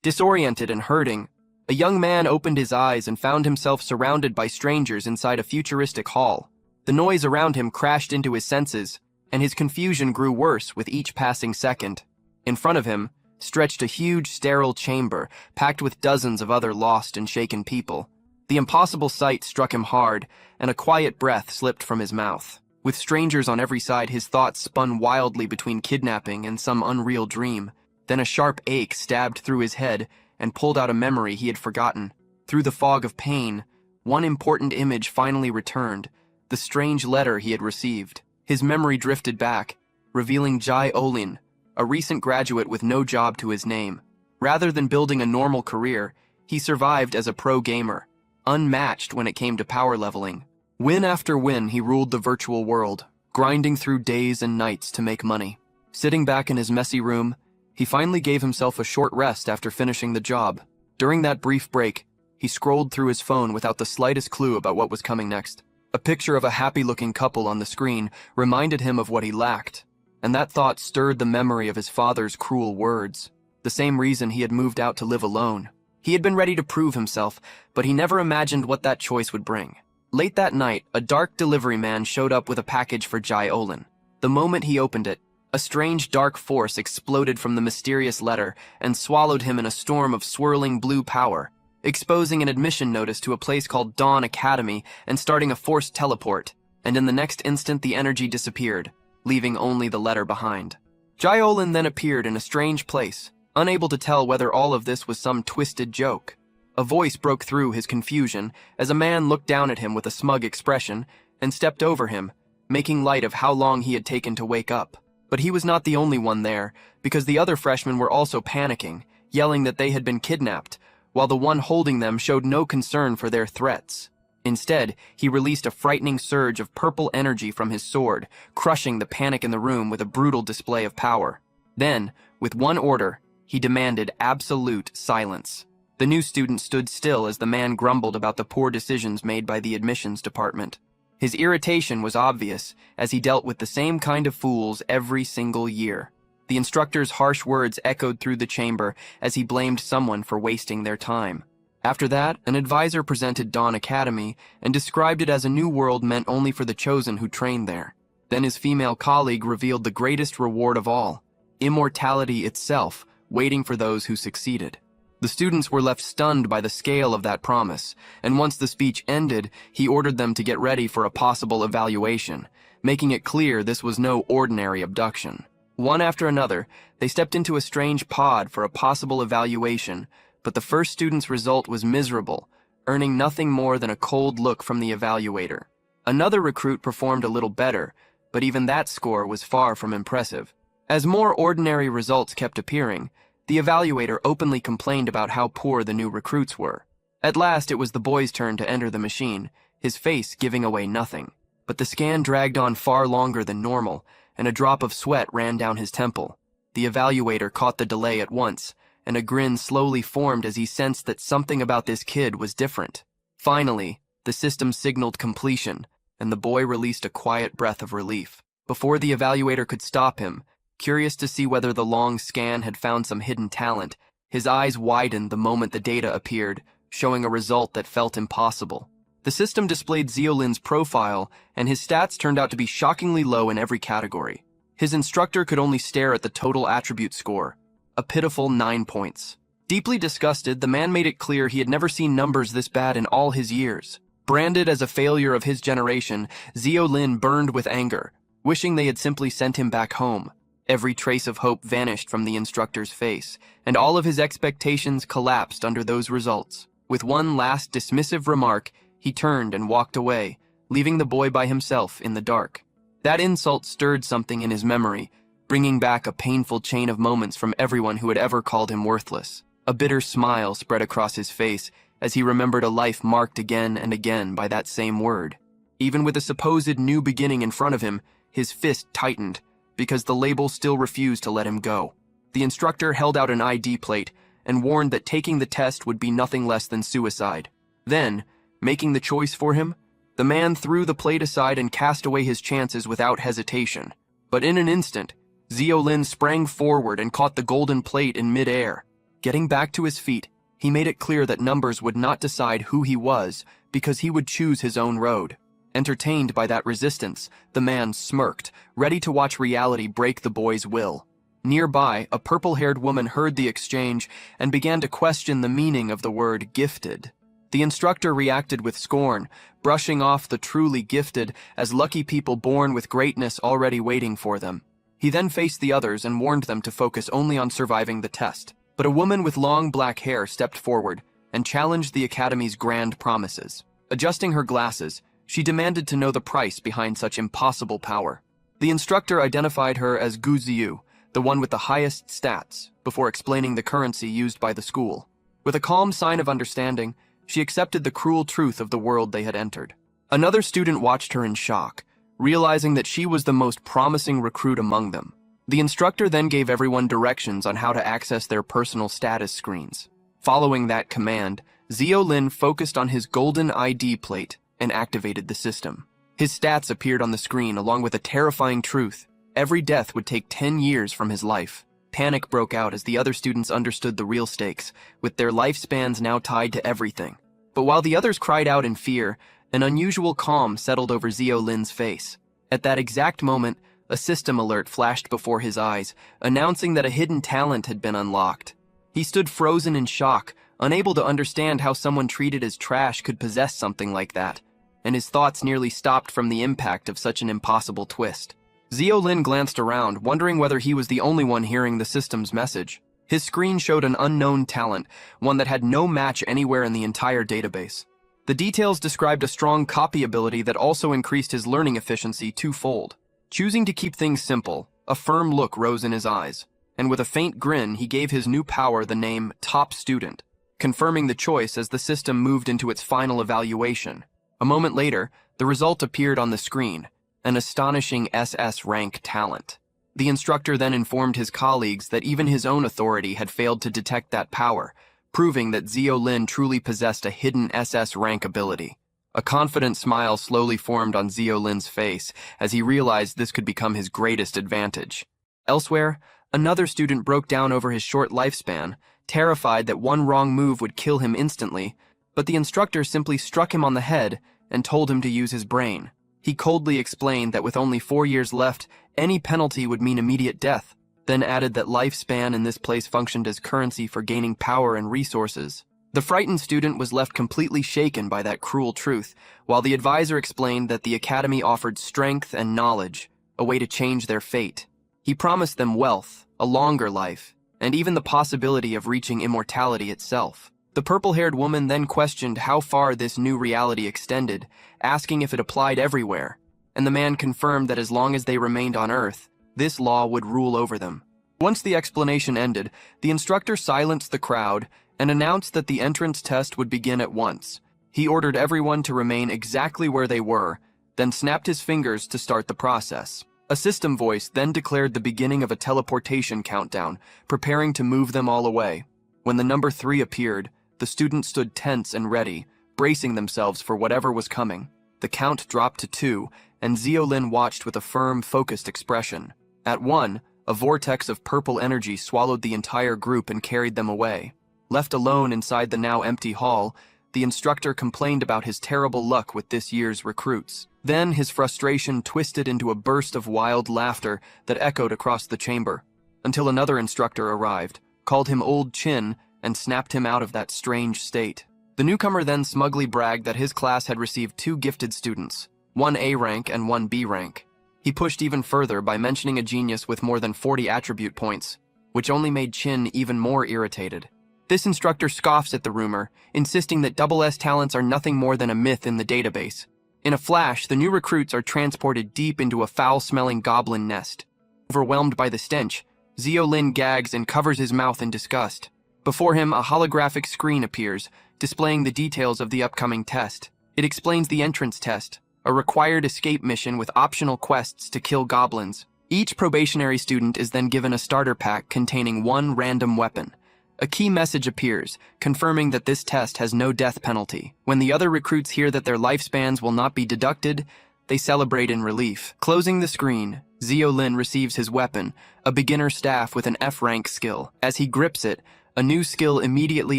Disoriented and hurting, a young man opened his eyes and found himself surrounded by strangers inside a futuristic hall. The noise around him crashed into his senses, and his confusion grew worse with each passing second. In front of him stretched a huge, sterile chamber packed with dozens of other lost and shaken people. The impossible sight struck him hard, and a quiet breath slipped from his mouth. With strangers on every side, his thoughts spun wildly between kidnapping and some unreal dream. Then a sharp ache stabbed through his head and pulled out a memory he had forgotten. Through the fog of pain, one important image finally returned, the strange letter he had received. His memory drifted back, revealing Xiao Lin, a recent graduate with no job to his name. Rather than building a normal career, he survived as a pro gamer, unmatched when it came to power leveling. Win after win, he ruled the virtual world, grinding through days and nights to make money. Sitting back in his messy room, he finally gave himself a short rest after finishing the job. During that brief break, he scrolled through his phone without the slightest clue about what was coming next. A picture of a happy-looking couple on the screen reminded him of what he lacked, and that thought stirred the memory of his father's cruel words. The same reason he had moved out to live alone. He had been ready to prove himself, but he never imagined what that choice would bring. Late that night, a dark delivery man showed up with a package for Xiao Lin. The moment he opened it, a strange dark force exploded from the mysterious letter and swallowed him in a storm of swirling blue power, exposing an admission notice to a place called Dawn Academy and starting a forced teleport, and in the next instant the energy disappeared, leaving only the letter behind. Xiao Lin then appeared in a strange place, unable to tell whether all of this was some twisted joke. A voice broke through his confusion as a man looked down at him with a smug expression and stepped over him, making light of how long he had taken to wake up. But he was not the only one there, because the other freshmen were also panicking, yelling that they had been kidnapped, while the one holding them showed no concern for their threats. Instead, he released a frightening surge of purple energy from his sword, crushing the panic in the room with a brutal display of power. Then, with one order, he demanded absolute silence. The new student stood still as the man grumbled about the poor decisions made by the admissions department. His irritation was obvious, as he dealt with the same kind of fools every single year. The instructor's harsh words echoed through the chamber as he blamed someone for wasting their time. After that, an advisor presented Dawn Academy and described it as a new world meant only for the chosen who trained there. Then his female colleague revealed the greatest reward of all, immortality itself, waiting for those who succeeded. The students were left stunned by the scale of that promise, and once the speech ended, he ordered them to get ready for a possible evaluation, making it clear this was no ordinary abduction. One after another, they stepped into a strange pod for a possible evaluation, but the first student's result was miserable, earning nothing more than a cold look from the evaluator. Another recruit performed a little better, but even that score was far from impressive. As more ordinary results kept appearing, the evaluator openly complained about how poor the new recruits were. At last, it was the boy's turn to enter the machine, his face giving away nothing. But the scan dragged on far longer than normal, and a drop of sweat ran down his temple. The evaluator caught the delay at once, and a grin slowly formed as he sensed that something about this kid was different. Finally, the system signaled completion, and the boy released a quiet breath of relief. Before the evaluator could stop him, curious to see whether the long scan had found some hidden talent, his eyes widened the moment the data appeared, showing a result that felt impossible. The system displayed Xiao Lin's profile, and his stats turned out to be shockingly low in every category. His instructor could only stare at the total attribute score, a pitiful 9 points. Deeply disgusted, the man made it clear he had never seen numbers this bad in all his years. Branded as a failure of his generation, Xiao Lin burned with anger, wishing they had simply sent him back home. Every trace of hope vanished from the instructor's face, and all of his expectations collapsed under those results. With one last dismissive remark, he turned and walked away, leaving the boy by himself in the dark. That insult stirred something in his memory, bringing back a painful chain of moments from everyone who had ever called him worthless. A bitter smile spread across his face as he remembered a life marked again and again by that same word. Even with a supposed new beginning in front of him, his fist tightened, because the label still refused to let him go. The instructor held out an ID plate and warned that taking the test would be nothing less than suicide. Then, making the choice for him, the man threw the plate aside and cast away his chances without hesitation. But in an instant, Xiao Lin sprang forward and caught the golden plate in midair. Getting back to his feet, he made it clear that numbers would not decide who he was because he would choose his own road. Entertained by that resistance, the man smirked, ready to watch reality break the boy's will. Nearby, a purple-haired woman heard the exchange and began to question the meaning of the word gifted. The instructor reacted with scorn, brushing off the truly gifted as lucky people born with greatness already waiting for them. He then faced the others and warned them to focus only on surviving the test. But a woman with long black hair stepped forward and challenged the Academy's grand promises. Adjusting her glasses, she demanded to know the price behind such impossible power. The instructor identified her as Gu Ziyu, the one with the highest stats, before explaining the currency used by the school. With a calm sign of understanding, she accepted the cruel truth of the world they had entered. Another student watched her in shock, realizing that she was the most promising recruit among them. The instructor then gave everyone directions on how to access their personal status screens. Following that command, Xiao Lin focused on his golden ID plate and activated the system. His stats appeared on the screen along with a terrifying truth. Every death would take 10 years from his life. Panic broke out as the other students understood the real stakes, with their lifespans now tied to everything. But while the others cried out in fear, an unusual calm settled over Xiao Lin's face. At that exact moment, a system alert flashed before his eyes, announcing that a hidden talent had been unlocked. He stood frozen in shock, unable to understand how someone treated as trash could possess something like that, and his thoughts nearly stopped from the impact of such an impossible twist. Xiao Lin glanced around, wondering whether he was the only one hearing the system's message. His screen showed an unknown talent, one that had no match anywhere in the entire database. The details described a strong copy ability that also increased his learning efficiency twofold. Choosing to keep things simple, a firm look rose in his eyes, and with a faint grin he gave his new power the name Top Student, confirming the choice as the system moved into its final evaluation. A moment later, the result appeared on the screen, an astonishing SS rank talent. The instructor then informed his colleagues that even his own authority had failed to detect that power, proving that Xiao Lin truly possessed a hidden SS rank ability. A confident smile slowly formed on Xiao Lin's face as he realized this could become his greatest advantage. Elsewhere, another student broke down over his short lifespan, terrified that one wrong move would kill him instantly, but the instructor simply struck him on the head and told him to use his brain. He coldly explained that with only 4 years left, any penalty would mean immediate death, then added that lifespan in this place functioned as currency for gaining power and resources. The frightened student was left completely shaken by that cruel truth, while the advisor explained that the academy offered strength and knowledge, a way to change their fate. He promised them wealth, a longer life, and even the possibility of reaching immortality itself. The purple-haired woman then questioned how far this new reality extended, asking if it applied everywhere, and the man confirmed that as long as they remained on Earth, this law would rule over them. Once the explanation ended, the instructor silenced the crowd and announced that the entrance test would begin at once. He ordered everyone to remain exactly where they were, then snapped his fingers to start the process. A system voice then declared the beginning of a teleportation countdown, preparing to move them all away. When the number 3 appeared, the students stood tense and ready, bracing themselves for whatever was coming. The count dropped to 2, and Xiao Lin watched with a firm, focused expression. At 1, a vortex of purple energy swallowed the entire group and carried them away. Left alone inside the now empty hall, the instructor complained about his terrible luck with this year's recruits. Then his frustration twisted into a burst of wild laughter that echoed across the chamber, until another instructor arrived, called him Old Chin, and snapped him out of that strange state. The newcomer then smugly bragged that his class had received 2 gifted students, 1 A rank and 1 B rank. He pushed even further by mentioning a genius with more than 40 attribute points, which only made Chin even more irritated. This instructor scoffs at the rumor, insisting that SS talents are nothing more than a myth in the database. In a flash, the new recruits are transported deep into a foul-smelling goblin nest. Overwhelmed by the stench, Xiao Lin gags and covers his mouth in disgust. Before him, a holographic screen appears, displaying the details of the upcoming test. It explains the entrance test, a required escape mission with optional quests to kill goblins. Each probationary student is then given a starter pack containing 1 random weapon. A key message appears, confirming that this test has no death penalty. When the other recruits hear that their lifespans will not be deducted, they celebrate in relief. Closing the screen, Xiao Lin receives his weapon, a beginner staff with an F-rank skill. As he grips it, A new skill immediately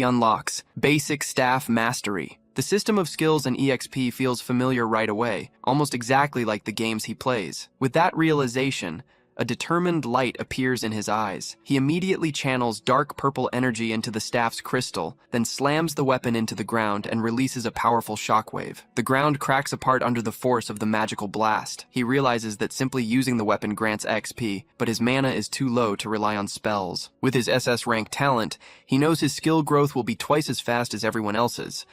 unlocks: Basic Staff Mastery. The system of skills in EXP feels familiar right away, almost exactly like the games he plays. With that realization, a determined light appears in his eyes. He immediately channels dark purple energy into the staff's crystal, then slams the weapon into the ground and releases a powerful shockwave. The ground cracks apart under the force of the magical blast. He realizes that simply using the weapon grants XP, but his mana is too low to rely on spells. With his SS rank talent, he knows his skill growth will be twice as fast as everyone else's,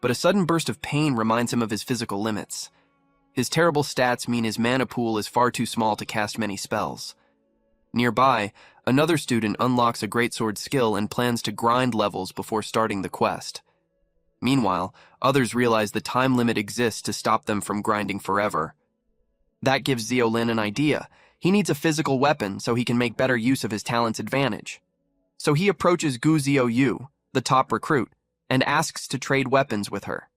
but a sudden burst of pain reminds him of his physical limits. His terrible stats mean his mana pool is far too small to cast many spells. Nearby, another student unlocks a greatsword skill and plans to grind levels before starting the quest. Meanwhile, others realize the time limit exists to stop them from grinding forever. That gives Xiao Lin an idea. He needs a physical weapon so he can make better use of his talent's advantage. So he approaches Gu Xiaoyu, the top recruit, and asks to trade weapons with her.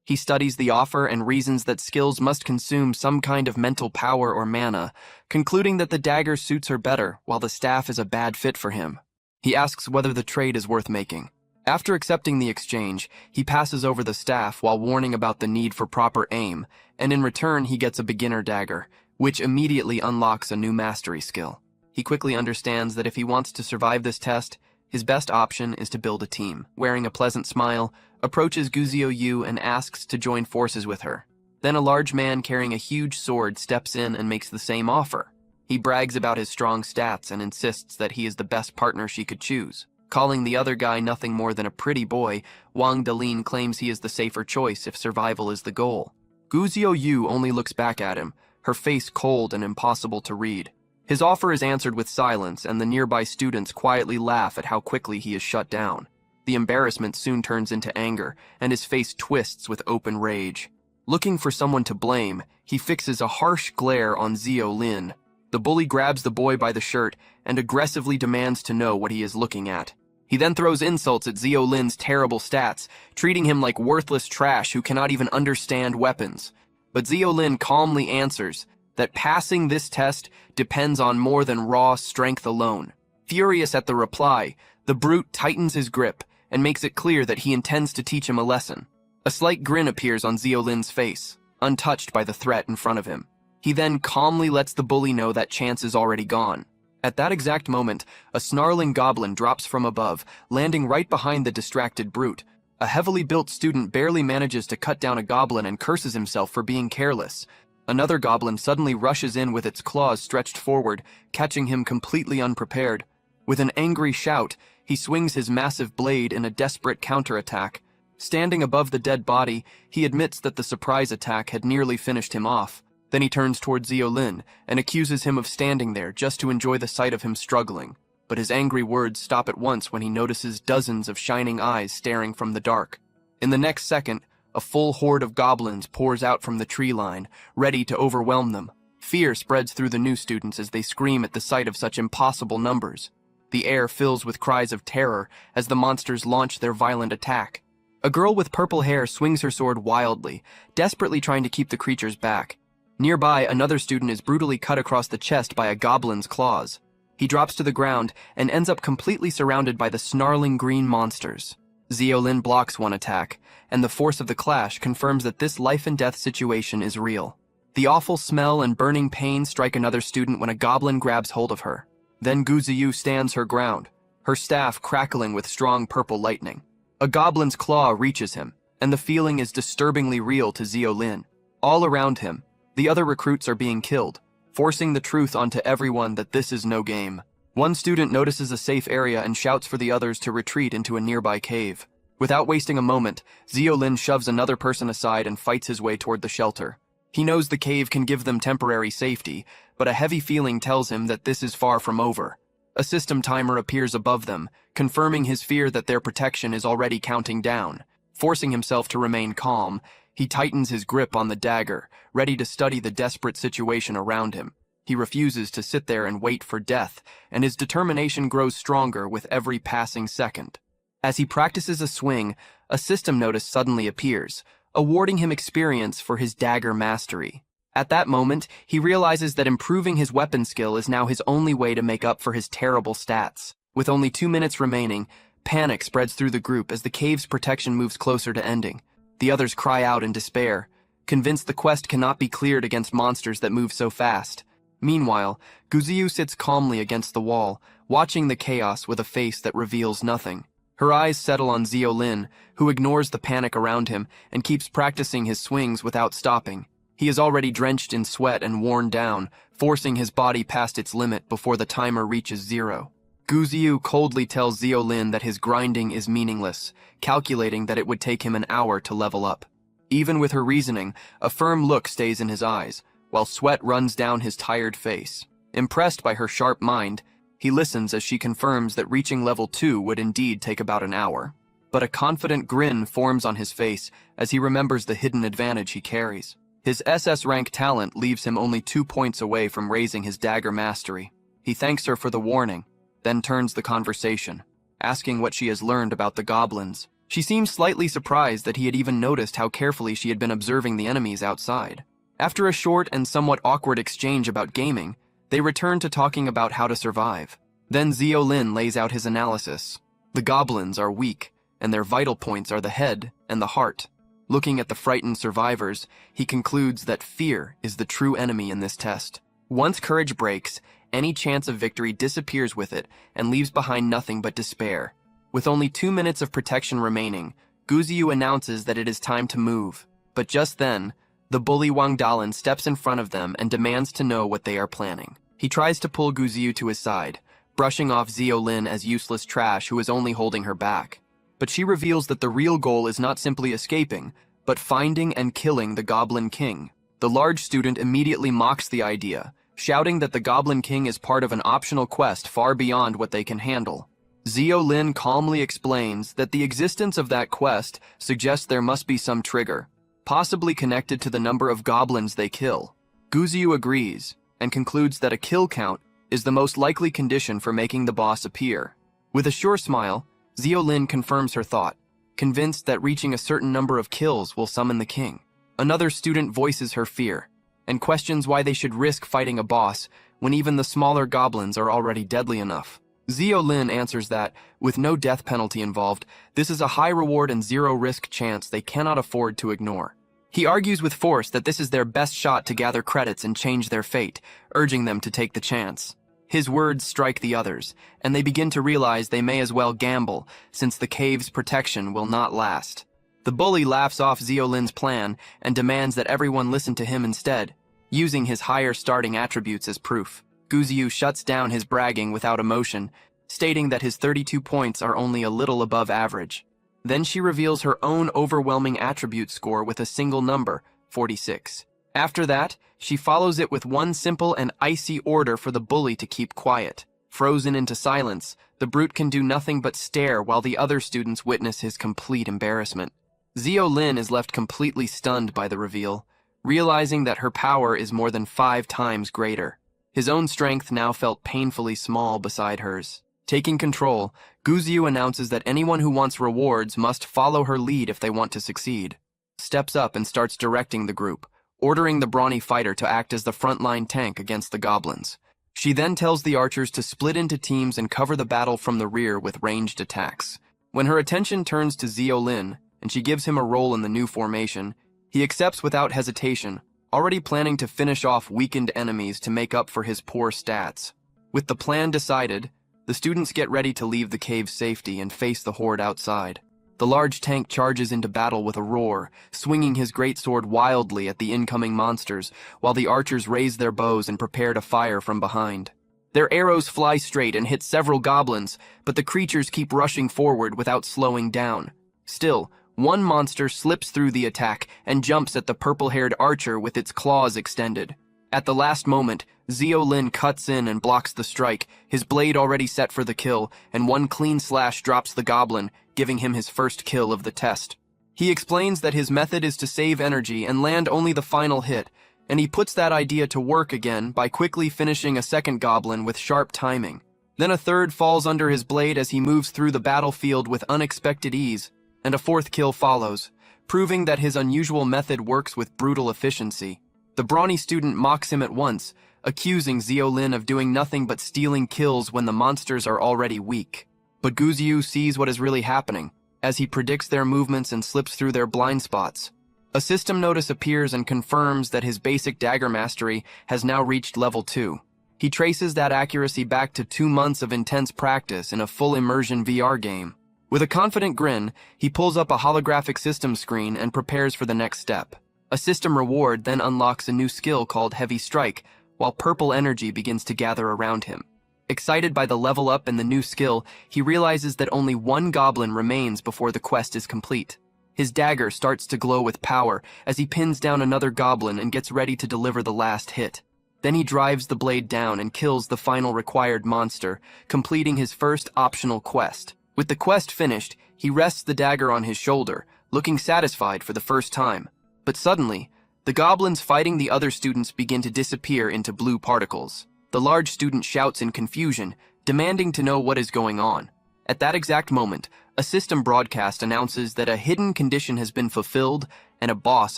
He studies the offer and reasons that skills must consume some kind of mental power or mana, concluding that the dagger suits her better, while the staff is a bad fit for him. He asks whether the trade is worth making. After accepting the exchange, he passes over the staff while warning about the need for proper aim, and in return he gets a beginner dagger, which immediately unlocks a new mastery skill. He quickly understands that if he wants to survive this test, his best option is to build a team. Wearing a pleasant smile, approaches Gu Xiaoyu and asks to join forces with her. Then a large man carrying a huge sword steps in and makes the same offer. He brags about his strong stats and insists that he is the best partner she could choose. Calling the other guy nothing more than a pretty boy, Wang Delin claims he is the safer choice if survival is the goal. Gu Xiaoyu only looks back at him, her face cold and impossible to read. His offer is answered with silence, and the nearby students quietly laugh at how quickly he is shut down. The embarrassment soon turns into anger, and his face twists with open rage. Looking for someone to blame, he fixes a harsh glare on Xiao Lin. The bully grabs the boy by the shirt and aggressively demands to know what he is looking at. He then throws insults at Xiao Lin's terrible stats, treating him like worthless trash who cannot even understand weapons. But Xiao Lin calmly answers that passing this test depends on more than raw strength alone. Furious at the reply, the brute tightens his grip and makes it clear that he intends to teach him a lesson. A slight grin appears on Xiao Lin's face, untouched by the threat in front of him. He then calmly lets the bully know that chance is already gone. At that exact moment, a snarling goblin drops from above, landing right behind the distracted brute. A heavily built student barely manages to cut down a goblin and curses himself for being careless. Another goblin suddenly rushes in with its claws stretched forward, catching him completely unprepared. With an angry shout, he swings his massive blade in a desperate counterattack. Standing above the dead body, he admits that the surprise attack had nearly finished him off. Then he turns towards Xiao Lin and accuses him of standing there just to enjoy the sight of him struggling. But his angry words stop at once when he notices dozens of shining eyes staring from the dark. In the next second, a full horde of goblins pours out from the tree line, ready to overwhelm them. Fear spreads through the new students as they scream at the sight of such impossible numbers. The air fills with cries of terror as the monsters launch their violent attack. A girl with purple hair swings her sword wildly, desperately trying to keep the creatures back. Nearby, another student is brutally cut across the chest by a goblin's claws. He drops to the ground and ends up completely surrounded by the snarling green monsters. Xiao Lin blocks one attack, and the force of the clash confirms that this life-and-death situation is real. The awful smell and burning pain strike another student when a goblin grabs hold of her. Then Gu Ziyu stands her ground, her staff crackling with strong purple lightning. A goblin's claw reaches him, and the feeling is disturbingly real to Xiao Lin. All around him, the other recruits are being killed, forcing the truth onto everyone that this is no game. One student notices a safe area and shouts for the others to retreat into a nearby cave. Without wasting a moment, Xiao Lin shoves another person aside and fights his way toward the shelter. He knows the cave can give them temporary safety, but a heavy feeling tells him that this is far from over. A system timer appears above them, confirming his fear that their protection is already counting down. Forcing himself to remain calm, he tightens his grip on the dagger, ready to study the desperate situation around him. He refuses to sit there and wait for death, and his determination grows stronger with every passing second. As he practices a swing, a system notice suddenly appears, awarding him experience for his dagger mastery. At that moment, he realizes that improving his weapon skill is now his only way to make up for his terrible stats. With only 2 minutes remaining, Panic spreads through the group as the cave's protection moves closer to ending. The others cry out in despair, convinced the quest cannot be cleared against monsters that move so fast. Meanwhile, Guziyu sits calmly against the wall, watching the chaos with a face that reveals nothing. Her eyes settle on Xiao Lin, who ignores the panic around him and keeps practicing his swings without stopping. He is already drenched in sweat and worn down, forcing his body past its limit before the timer reaches 0. Guziyu coldly tells Xiao Lin that his grinding is meaningless, calculating that it would take him an hour to level up. Even with her reasoning, a firm look stays in his eyes, while sweat runs down his tired face. Impressed by her sharp mind, he listens as she confirms that reaching level 2 would indeed take about an hour. But a confident grin forms on his face as he remembers the hidden advantage he carries. His SS rank talent leaves him only 2 points away from raising his dagger mastery. He thanks her for the warning, then turns the conversation, asking what she has learned about the goblins. She seems slightly surprised that he had even noticed how carefully she had been observing the enemies outside. After a short and somewhat awkward exchange about gaming, they return to talking about how to survive. Then Xiao Lin lays out his analysis. The goblins are weak, and their vital points are the head and the heart. Looking at the frightened survivors, he concludes that fear is the true enemy in this test. Once courage breaks, any chance of victory disappears with it and leaves behind nothing but despair. With only 2 minutes of protection remaining, Guziyu announces that it is time to move. But just then, the bully Wang Dalin steps in front of them and demands to know what they are planning. He tries to pull Guziyu to his side, brushing off Xiao Lin as useless trash who is only holding her back. But she reveals that the real goal is not simply escaping, but finding and killing the Goblin King. The large student immediately mocks the idea, shouting that the Goblin King is part of an optional quest far beyond what they can handle. Xiao Lin calmly explains that the existence of that quest suggests there must be some trigger, possibly connected to the number of goblins they kill. Guziyu agrees, and concludes that a kill count is the most likely condition for making the boss appear. With a sure smile, Xiao Lin confirms her thought, convinced that reaching a certain number of kills will summon the king. Another student voices her fear, and questions why they should risk fighting a boss when even the smaller goblins are already deadly enough. Xiao Lin answers that, with no death penalty involved, this is a high reward and zero risk chance they cannot afford to ignore. He argues with force that this is their best shot to gather credits and change their fate, urging them to take the chance. His words strike the others, and they begin to realize they may as well gamble, since the cave's protection will not last. The bully laughs off Xiao Lin's plan and demands that everyone listen to him instead, using his higher starting attributes as proof. Guziyu shuts down his bragging without emotion, stating that his 32 points are only a little above average. Then she reveals her own overwhelming attribute score with a single number, 46. After that, she follows it with one simple and icy order for the bully to keep quiet. Frozen into silence, the brute can do nothing but stare while the other students witness his complete embarrassment. Xiao Lin is left completely stunned by the reveal, realizing that her power is more than 5 times greater. His own strength now felt painfully small beside hers. Taking control, Guziyu announces that anyone who wants rewards must follow her lead if they want to succeed. Steps up and starts directing the group, ordering the brawny fighter to act as the frontline tank against the goblins. She then tells the archers to split into teams and cover the battle from the rear with ranged attacks. When her attention turns to Xiao Lin, and she gives him a role in the new formation, he accepts without hesitation, already planning to finish off weakened enemies to make up for his poor stats. With the plan decided, the students get ready to leave the cave's safety and face the horde outside. The large tank charges into battle with a roar, swinging his greatsword wildly at the incoming monsters, while the archers raise their bows and prepare to fire from behind. Their arrows fly straight and hit several goblins, but the creatures keep rushing forward without slowing down. Still, one monster slips through the attack and jumps at the purple-haired archer with its claws extended. At the last moment, Xiao Lin cuts in and blocks the strike, his blade already set for the kill, and one clean slash drops the goblin, giving him his first kill of the test. He explains that his method is to save energy and land only the final hit, and he puts that idea to work again by quickly finishing a second goblin with sharp timing. Then a third falls under his blade as he moves through the battlefield with unexpected ease, and a fourth kill follows, proving that his unusual method works with brutal efficiency. The brawny student mocks him at once, accusing Xiao Lin of doing nothing but stealing kills when the monsters are already weak. But Guziu sees what is really happening, as he predicts their movements and slips through their blind spots. A system notice appears and confirms that his basic dagger mastery has now reached level 2. He traces that accuracy back to 2 months of intense practice in a full immersion VR game. With a confident grin, he pulls up a holographic system screen and prepares for the next step. A system reward then unlocks a new skill called Heavy Strike, while purple energy begins to gather around him. Excited by the level up and the new skill, he realizes that only 1 goblin remains before the quest is complete. His dagger starts to glow with power as he pins down another goblin and gets ready to deliver the last hit. Then he drives the blade down and kills the final required monster, completing his first optional quest. With the quest finished, he rests the dagger on his shoulder, looking satisfied for the first time. But suddenly, the goblins fighting the other students begin to disappear into blue particles. The large student shouts in confusion, demanding to know what is going on. At that exact moment, a system broadcast announces that a hidden condition has been fulfilled and a boss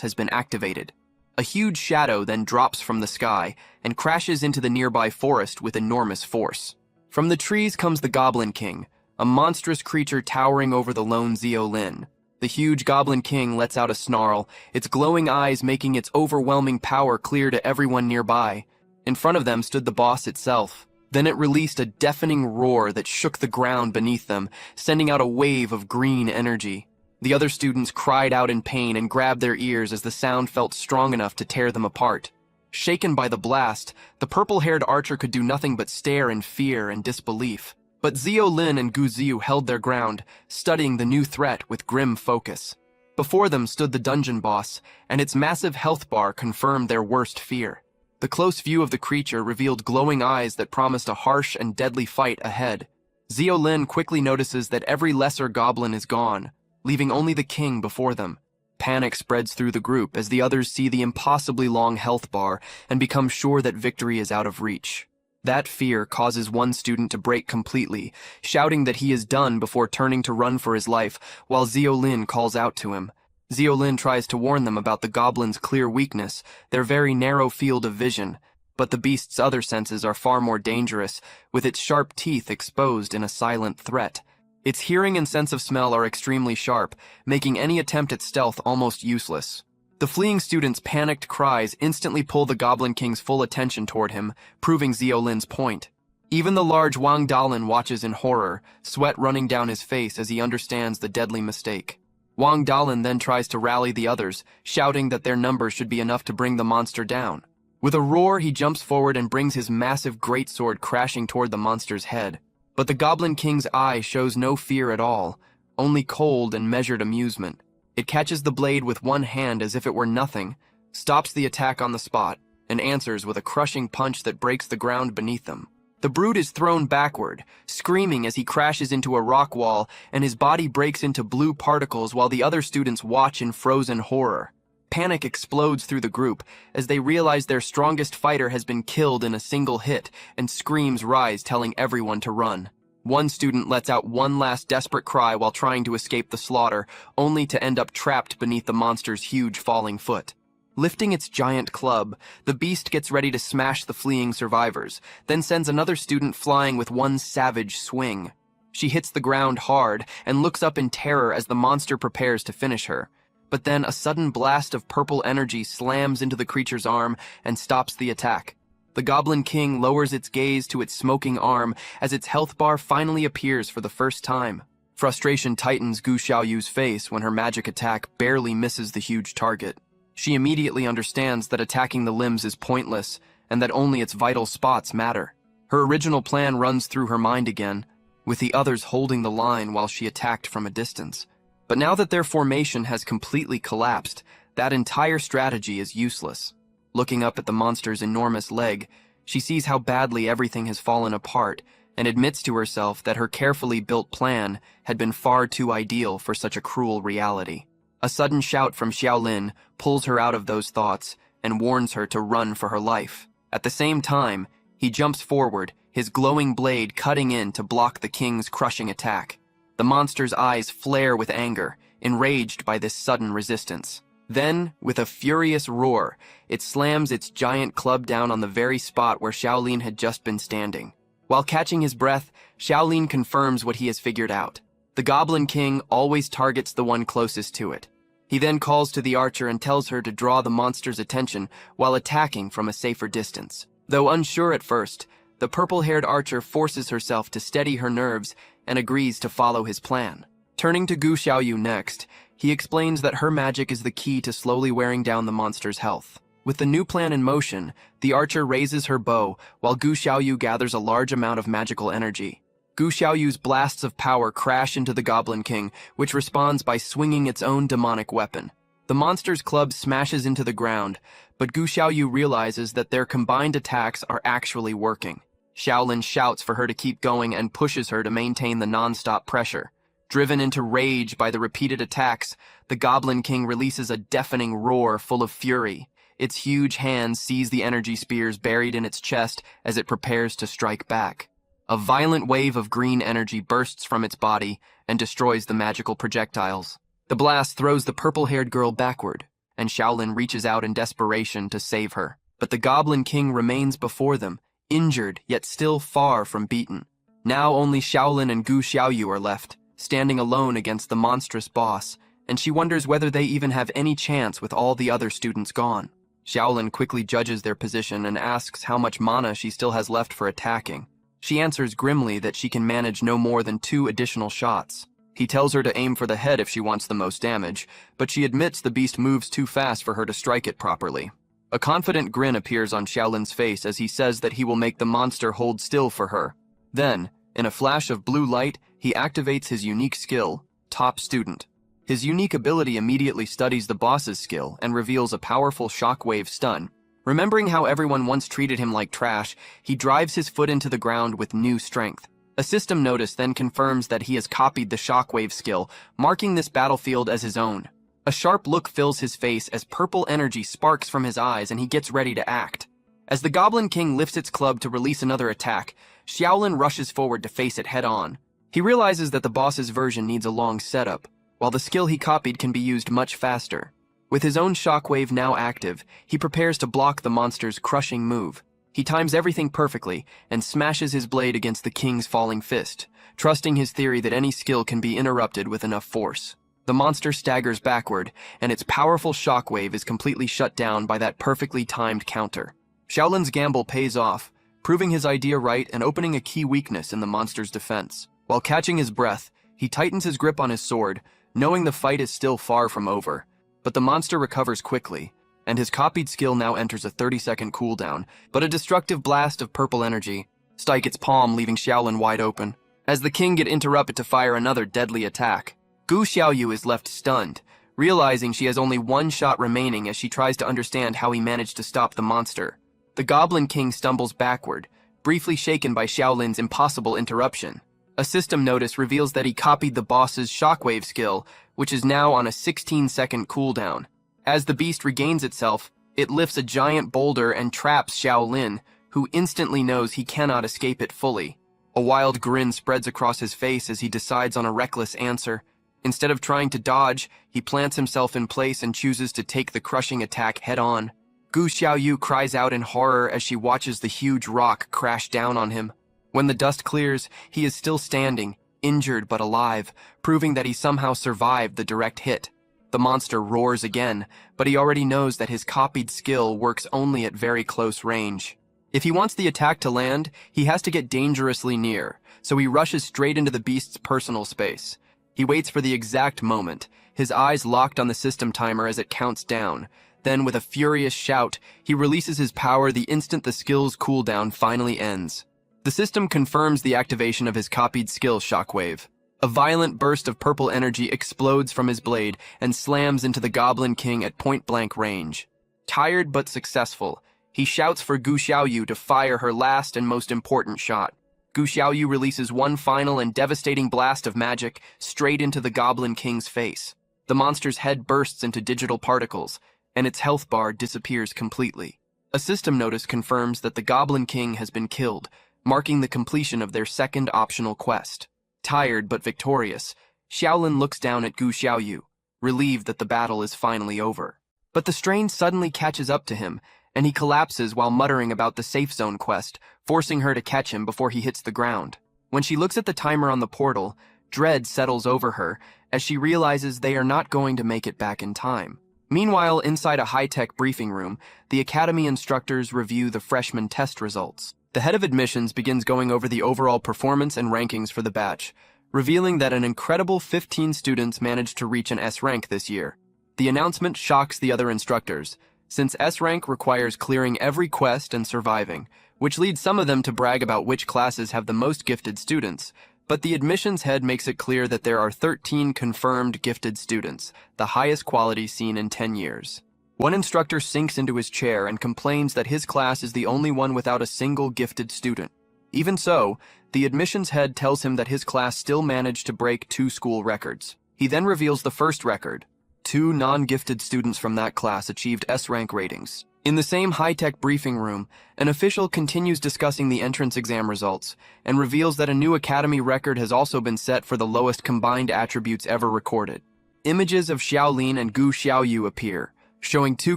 has been activated. A huge shadow then drops from the sky and crashes into the nearby forest with enormous force. From the trees comes the Goblin King, a monstrous creature towering over the lone Xiao Lin. The huge Goblin King lets out a snarl, its glowing eyes making its overwhelming power clear to everyone nearby. In front of them stood the boss itself. Then it released a deafening roar that shook the ground beneath them, sending out a wave of green energy. The other students cried out in pain and grabbed their ears as the sound felt strong enough to tear them apart. Shaken by the blast, the purple-haired archer could do nothing but stare in fear and disbelief. But Xiao Lin and Guziu held their ground, studying the new threat with grim focus. Before them stood the dungeon boss, and its massive health bar confirmed their worst fear. The close view of the creature revealed glowing eyes that promised a harsh and deadly fight ahead. Xiao Lin quickly notices that every lesser goblin is gone, leaving only the king before them. Panic spreads through the group as the others see the impossibly long health bar and become sure that victory is out of reach. That fear causes one student to break completely, shouting that he is done before turning to run for his life, while Xiao Lin calls out to him. Xiao Lin tries to warn them about the goblin's clear weakness, their very narrow field of vision, but the beast's other senses are far more dangerous, with its sharp teeth exposed in a silent threat. Its hearing and sense of smell are extremely sharp, making any attempt at stealth almost useless. The fleeing student's panicked cries instantly pull the Goblin King's full attention toward him, proving Xiao Lin's point. Even the large Wang Dalin watches in horror, sweat running down his face as he understands the deadly mistake. Wang Dalin then tries to rally the others, shouting that their numbers should be enough to bring the monster down. With a roar, he jumps forward and brings his massive greatsword crashing toward the monster's head. But the Goblin King's eye shows no fear at all, only cold and measured amusement. It catches the blade with one hand as if it were nothing, stops the attack on the spot, and answers with a crushing punch that breaks the ground beneath them. The brute is thrown backward, screaming as he crashes into a rock wall, and his body breaks into blue particles while the other students watch in frozen horror. Panic explodes through the group as they realize their strongest fighter has been killed in a single hit, and screams rise telling everyone to run. One student lets out one last desperate cry while trying to escape the slaughter, only to end up trapped beneath the monster's huge falling foot. Lifting its giant club, the beast gets ready to smash the fleeing survivors, then sends another student flying with one savage swing. She hits the ground hard and looks up in terror as the monster prepares to finish her. But then a sudden blast of purple energy slams into the creature's arm and stops the attack. The Goblin King lowers its gaze to its smoking arm as its health bar finally appears for the first time. Frustration tightens Gu Xiaoyu's face when her magic attack barely misses the huge target. She immediately understands that attacking the limbs is pointless and that only its vital spots matter. Her original plan runs through her mind again, with the others holding the line while she attacked from a distance. But now that their formation has completely collapsed, that entire strategy is useless. Looking up at the monster's enormous leg, she sees how badly everything has fallen apart and admits to herself that her carefully built plan had been far too ideal for such a cruel reality. A sudden shout from Xiao Lin pulls her out of those thoughts and warns her to run for her life. At the same time, he jumps forward, his glowing blade cutting in to block the king's crushing attack. The monster's eyes flare with anger, enraged by this sudden resistance. Then, with a furious roar, it slams its giant club down on the very spot where Xiao Lin had just been standing. While catching his breath, Xiao Lin confirms what he has figured out. The Goblin King always targets the one closest to it. He then calls to the archer and tells her to draw the monster's attention while attacking from a safer distance. Though unsure at first, the purple-haired archer forces herself to steady her nerves and agrees to follow his plan. Turning to Gu Xiaoyu next, he explains that her magic is the key to slowly wearing down the monster's health. With the new plan in motion, the archer raises her bow while Gu Xiaoyu gathers a large amount of magical energy. Gu Xiaoyu's blasts of power crash into the Goblin King, which responds by swinging its own demonic weapon. The monster's club smashes into the ground, but Gu Xiaoyu realizes that their combined attacks are actually working. Xiao Lin shouts for her to keep going and pushes her to maintain the non-stop pressure. Driven into rage by the repeated attacks, the Goblin King releases a deafening roar full of fury. Its huge hands seize the energy spears buried in its chest as it prepares to strike back. A violent wave of green energy bursts from its body and destroys the magical projectiles. The blast throws the purple-haired girl backward, and Xiao Lin reaches out in desperation to save her. But the Goblin King remains before them, injured yet still far from beaten. Now only Xiao Lin and Gu Xiaoyu are left, standing alone against the monstrous boss, and she wonders whether they even have any chance with all the other students gone. Xiao Lin quickly judges their position and asks how much mana she still has left for attacking. She answers grimly that she can manage no more than 2 additional shots. He tells her to aim for the head if she wants the most damage, but she admits the beast moves too fast for her to strike it properly. A confident grin appears on Xiao Lin's face as he says that he will make the monster hold still for her. Then, in a flash of blue light, he activates his unique skill, Top Student. His unique ability immediately studies the boss's skill and reveals a powerful shockwave stun. Remembering how everyone once treated him like trash, he drives his foot into the ground with new strength. A system notice then confirms that he has copied the shockwave skill, marking this battlefield as his own. A sharp look fills his face as purple energy sparks from his eyes and he gets ready to act. As the Goblin King lifts its club to release another attack, Xiao Lin rushes forward to face it head-on. He realizes that the boss's version needs a long setup, while the skill he copied can be used much faster. With his own shockwave now active, he prepares to block the monster's crushing move. He times everything perfectly and smashes his blade against the king's falling fist, trusting his theory that any skill can be interrupted with enough force. The monster staggers backward, and its powerful shockwave is completely shut down by that perfectly timed counter. Xiao Lin's gamble pays off, proving his idea right and opening a key weakness in the monster's defense. While catching his breath, he tightens his grip on his sword, knowing the fight is still far from over. But the monster recovers quickly, and his copied skill now enters a 30-second cooldown, but a destructive blast of purple energy strikes its palm, leaving Xiao Lin wide open. As the king gets interrupted to fire another deadly attack, Gu Xiaoyu is left stunned, realizing she has only one shot remaining as she tries to understand how he managed to stop the monster. The Goblin King stumbles backward, briefly shaken by Xiao Lin's impossible interruption. A system notice reveals that he copied the boss's shockwave skill, which is now on a 16-second cooldown. As the beast regains itself, it lifts a giant boulder and traps Xiao Lin, who instantly knows he cannot escape it fully. A wild grin spreads across his face as he decides on a reckless answer. Instead of trying to dodge, he plants himself in place and chooses to take the crushing attack head-on. Gu Xiaoyu cries out in horror as she watches the huge rock crash down on him. When the dust clears, he is still standing, injured but alive, proving that he somehow survived the direct hit. The monster roars again, but he already knows that his copied skill works only at very close range. If he wants the attack to land, he has to get dangerously near, so he rushes straight into the beast's personal space. He waits for the exact moment, his eyes locked on the system timer as it counts down. Then, with a furious shout, he releases his power the instant the skill's cooldown finally ends. The system confirms the activation of his copied skill shockwave. A violent burst of purple energy explodes from his blade and slams into the Goblin King at point-blank range. Tired but successful, he shouts for Gu Xiaoyu to fire her last and most important shot. Gu Xiaoyu releases one final and devastating blast of magic straight into the Goblin King's face. The monster's head bursts into digital particles, and its health bar disappears completely. A system notice confirms that the Goblin King has been killed, marking the completion of their second optional quest. Tired but victorious, Xiao Lin looks down at Gu Xiaoyu, relieved that the battle is finally over. But the strain suddenly catches up to him, and he collapses while muttering about the safe zone quest, forcing her to catch him before he hits the ground. When she looks at the timer on the portal, dread settles over her as she realizes they are not going to make it back in time. Meanwhile, inside a high-tech briefing room, the academy instructors review the freshman test results. The head of admissions begins going over the overall performance and rankings for the batch, revealing that an incredible 15 students managed to reach an S rank this year. The announcement shocks the other instructors, since S rank requires clearing every quest and surviving, which leads some of them to brag about which classes have the most gifted students. But the admissions head makes it clear that there are 13 confirmed gifted students, the highest quality seen in 10 years. One instructor sinks into his chair and complains that his class is the only one without a single gifted student. Even so, the admissions head tells him that his class still managed to break 2 school records. He then reveals the first record. 2 non-gifted students from that class achieved S-rank ratings. In the same high-tech briefing room, an official continues discussing the entrance exam results and reveals that a new academy record has also been set for the lowest combined attributes ever recorded. Images of Xiao Lin and Gu Xiaoyu appear, showing 2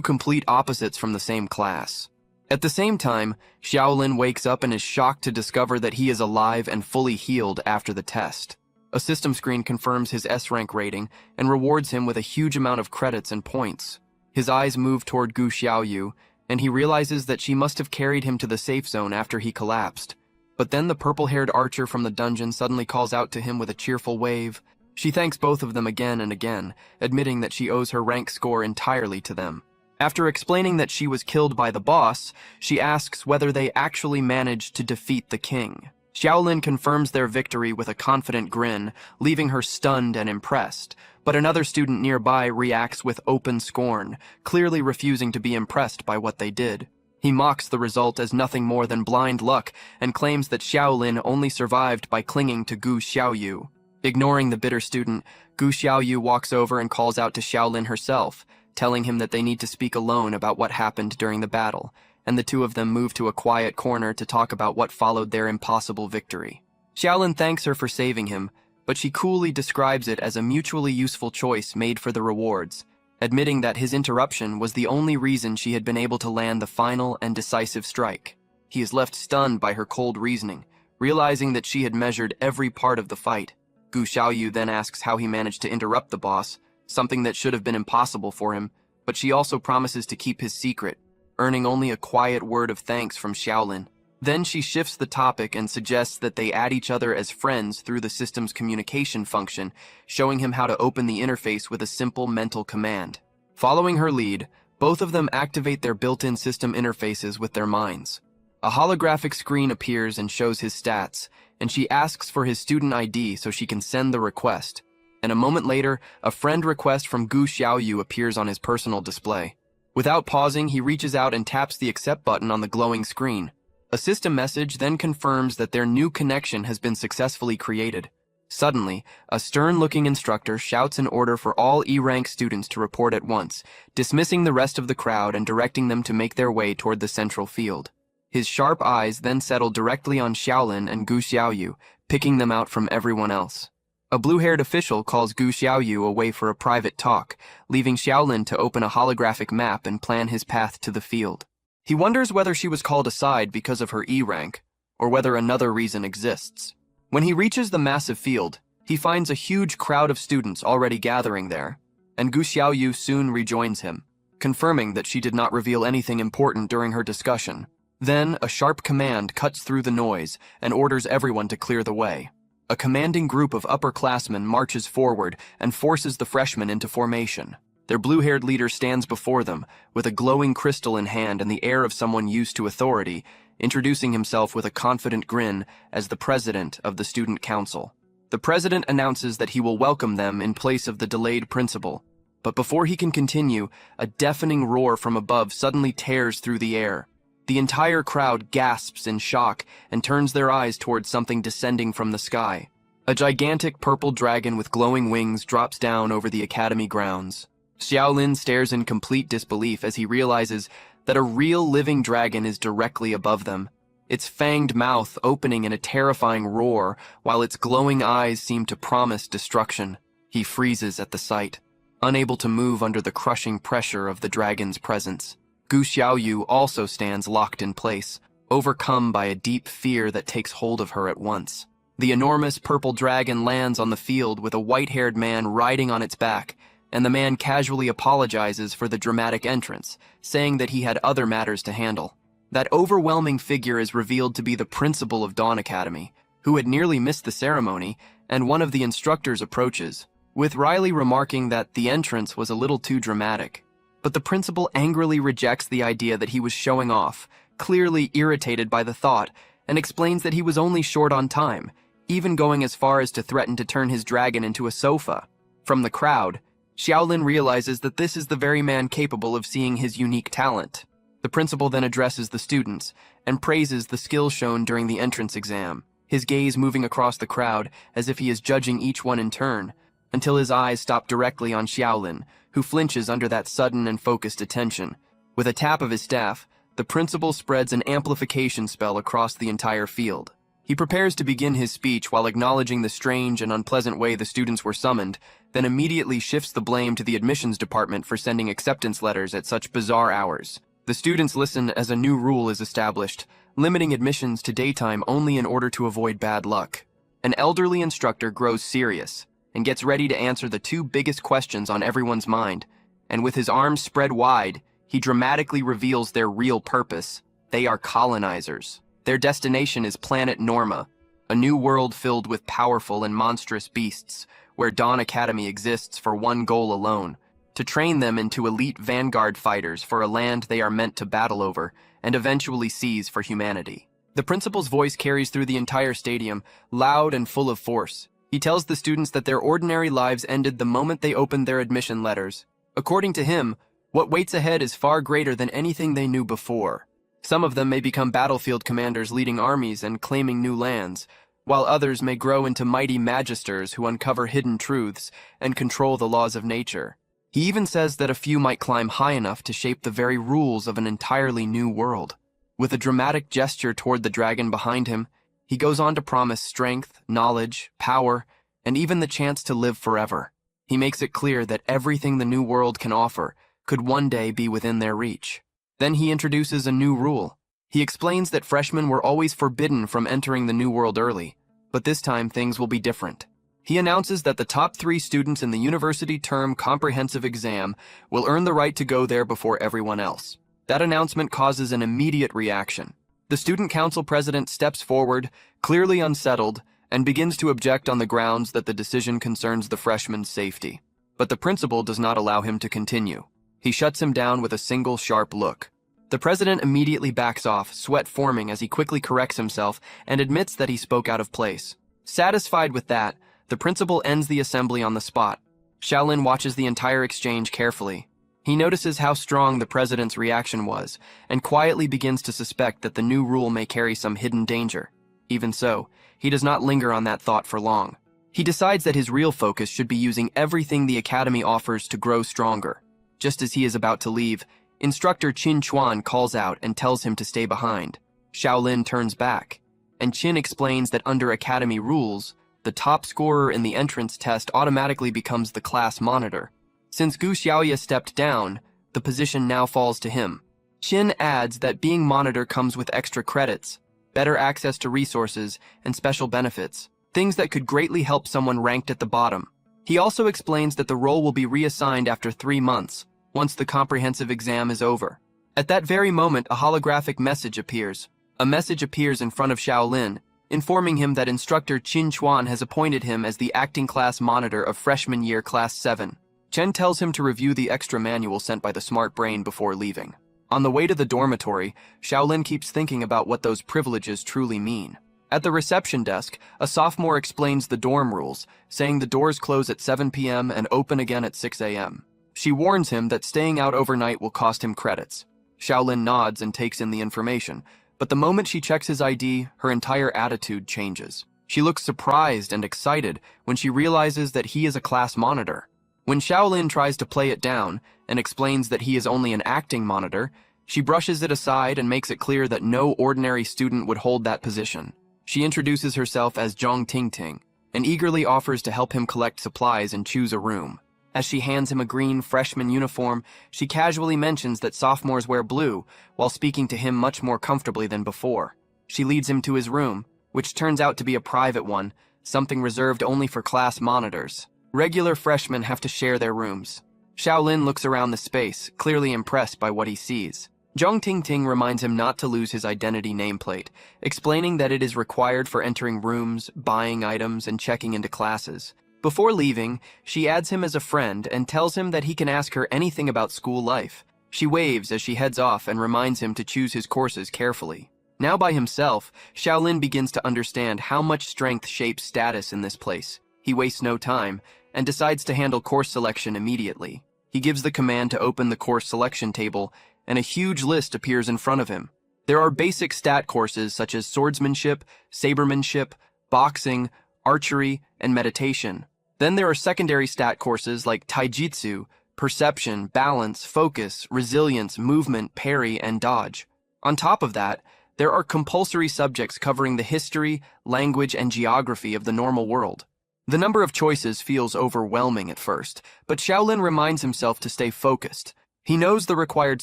complete opposites from the same class. At the same time, Xiao Lin wakes up and is shocked to discover that he is alive and fully healed after the test. A system screen confirms his S-rank rating and rewards him with a huge amount of credits and points. His eyes move toward Gu Xiaoyu, and he realizes that she must have carried him to the safe zone after he collapsed. But then the purple-haired archer from the dungeon suddenly calls out to him with a cheerful wave. She thanks both of them again and again, admitting that she owes her rank score entirely to them. After explaining that she was killed by the boss, she asks whether they actually managed to defeat the king. Xiao Lin confirms their victory with a confident grin, leaving her stunned and impressed, but another student nearby reacts with open scorn, clearly refusing to be impressed by what they did. He mocks the result as nothing more than blind luck and claims that Xiao Lin only survived by clinging to Gu Xiaoyu. Ignoring the bitter student, Gu Xiaoyu walks over and calls out to Xiao Lin herself, telling him that they need to speak alone about what happened during the battle, and the two of them move to a quiet corner to talk about what followed their impossible victory. Xiao Lin thanks her for saving him, but she coolly describes it as a mutually useful choice made for the rewards, admitting that his interruption was the only reason she had been able to land the final and decisive strike. He is left stunned by her cold reasoning, realizing that she had measured every part of the fight. Gu Xiaoyu then asks how he managed to interrupt the boss, something that should have been impossible for him, but she also promises to keep his secret, earning only a quiet word of thanks from Xiao Lin. Then she shifts the topic and suggests that they add each other as friends through the system's communication function, showing him how to open the interface with a simple mental command. Following her lead, both of them activate their built-in system interfaces with their minds. A holographic screen appears and shows his stats, and she asks for his student ID so she can send the request. And a moment later, a friend request from Gu Xiaoyu appears on his personal display. Without pausing, he reaches out and taps the accept button on the glowing screen. A system message then confirms that their new connection has been successfully created. Suddenly, a stern-looking instructor shouts an order for all E-rank students to report at once, dismissing the rest of the crowd and directing them to make their way toward the central field. His sharp eyes then settle directly on Xiao Lin and Gu Xiaoyu, picking them out from everyone else. A blue-haired official calls Gu Xiaoyu away for a private talk, leaving Xiao Lin to open a holographic map and plan his path to the field. He wonders whether she was called aside because of her E-rank, or whether another reason exists. When he reaches the massive field, he finds a huge crowd of students already gathering there, and Gu Xiaoyu soon rejoins him, confirming that she did not reveal anything important during her discussion. Then, a sharp command cuts through the noise and orders everyone to clear the way. A commanding group of upperclassmen marches forward and forces the freshmen into formation. Their blue-haired leader stands before them, with a glowing crystal in hand and the air of someone used to authority, introducing himself with a confident grin as the president of the student council. The president announces that he will welcome them in place of the delayed principal. But before he can continue, a deafening roar from above suddenly tears through the air. The entire crowd gasps in shock and turns their eyes towards something descending from the sky. A gigantic purple dragon with glowing wings drops down over the academy grounds. Xiao Lin stares in complete disbelief as he realizes that a real living dragon is directly above them, its fanged mouth opening in a terrifying roar while its glowing eyes seem to promise destruction. He freezes at the sight, unable to move under the crushing pressure of the dragon's presence. Gu Xiaoyu also stands locked in place, overcome by a deep fear that takes hold of her at once. The enormous purple dragon lands on the field with a white-haired man riding on its back, and the man casually apologizes for the dramatic entrance, saying that he had other matters to handle. That overwhelming figure is revealed to be the principal of Dawn Academy, who had nearly missed the ceremony, and one of the instructors approaches, with Riley remarking that the entrance was a little too dramatic. But the principal angrily rejects the idea that he was showing off, clearly irritated by the thought, and explains that he was only short on time, even going as far as to threaten to turn his dragon into a sofa. From the crowd, Xiao Lin realizes that this is the very man capable of seeing his unique talent. The principal then addresses the students and praises the skill shown during the entrance exam, his gaze moving across the crowd as if he is judging each one in turn, until his eyes stop directly on Xiao Lin, who flinches under that sudden and focused attention. With a tap of his staff, the principal spreads an amplification spell across the entire field. He prepares to begin his speech while acknowledging the strange and unpleasant way the students were summoned, then immediately shifts the blame to the admissions department for sending acceptance letters at such bizarre hours. The students listen as a new rule is established, limiting admissions to daytime only in order to avoid bad luck. An elderly instructor grows serious and gets ready to answer the two biggest questions on everyone's mind, and with his arms spread wide, he dramatically reveals their real purpose. They are colonizers. Their destination is planet Norma, a new world filled with powerful and monstrous beasts, where Dawn Academy exists for one goal alone: to train them into elite vanguard fighters for a land they are meant to battle over and eventually seize for humanity. The principal's voice carries through the entire stadium, loud and full of force. He tells the students that their ordinary lives ended the moment they opened their admission letters. According to him, what waits ahead is far greater than anything they knew before. Some of them may become battlefield commanders leading armies and claiming new lands, while others may grow into mighty magisters who uncover hidden truths and control the laws of nature. He even says that a few might climb high enough to shape the very rules of an entirely new world. With a dramatic gesture toward the dragon behind him, he goes on to promise strength, knowledge, power, and even the chance to live forever. He makes it clear that everything the new world can offer could one day be within their reach. Then he introduces a new rule. He explains that freshmen were always forbidden from entering the new world early, but this time things will be different. He announces that the top 3 students in the university term comprehensive exam will earn the right to go there before everyone else. That announcement causes an immediate reaction. The student council president steps forward, clearly unsettled, and begins to object on the grounds that the decision concerns the freshman's safety. But the principal does not allow him to continue. He shuts him down with a single sharp look. The president immediately backs off, sweat forming as he quickly corrects himself and admits that he spoke out of place. Satisfied with that, the principal ends the assembly on the spot. Xiao Lin watches the entire exchange carefully. He notices how strong the president's reaction was, and quietly begins to suspect that the new rule may carry some hidden danger. Even so, he does not linger on that thought for long. He decides that his real focus should be using everything the academy offers to grow stronger. Just as he is about to leave, Instructor Qin Chuan calls out and tells him to stay behind. Xiao Lin turns back, and Qin explains that under academy rules, the top scorer in the entrance test automatically becomes the class monitor. Since Gu Xiaoya stepped down, the position now falls to him. Qin adds that being monitor comes with extra credits, better access to resources, and special benefits, things that could greatly help someone ranked at the bottom. He also explains that the role will be reassigned after 3 months, once the comprehensive exam is over. At that very moment, a holographic message appears. A message appears in front of Xiao Lin, informing him that Instructor Qin Chuan has appointed him as the acting class monitor of freshman year class 7. Chen tells him to review the extra manual sent by the smart brain before leaving. On the way to the dormitory, Xiao Lin keeps thinking about what those privileges truly mean. At the reception desk, a sophomore explains the dorm rules, saying the doors close at 7 p.m. and open again at 6 a.m. She warns him that staying out overnight will cost him credits. Xiao Lin nods and takes in the information, but the moment she checks his ID, her entire attitude changes. She looks surprised and excited when she realizes that he is a class monitor. When Xiao Lin tries to play it down and explains that he is only an acting monitor, she brushes it aside and makes it clear that no ordinary student would hold that position. She introduces herself as Zhang Tingting and eagerly offers to help him collect supplies and choose a room. As she hands him a green freshman uniform, she casually mentions that sophomores wear blue, while speaking to him much more comfortably than before. She leads him to his room, which turns out to be a private one, something reserved only for class monitors. Regular freshmen have to share their rooms. Xiao Lin looks around the space, clearly impressed by what he sees. Zhang Tingting reminds him not to lose his identity nameplate, explaining that it is required for entering rooms, buying items, and checking into classes. Before leaving, she adds him as a friend and tells him that he can ask her anything about school life. She waves as she heads off and reminds him to choose his courses carefully. Now by himself, Xiao Lin begins to understand how much strength shapes status in this place. He wastes no time and decides to handle course selection immediately. He gives the command to open the course selection table, and a huge list appears in front of him. There are basic stat courses such as swordsmanship, sabermanship, boxing, archery, and meditation. Then there are secondary stat courses like taijutsu, perception, balance, focus, resilience, movement, parry, and dodge. On top of that, there are compulsory subjects covering the history, language, and geography of the normal world. The number of choices feels overwhelming at first, but Xiao Lin reminds himself to stay focused. He knows the required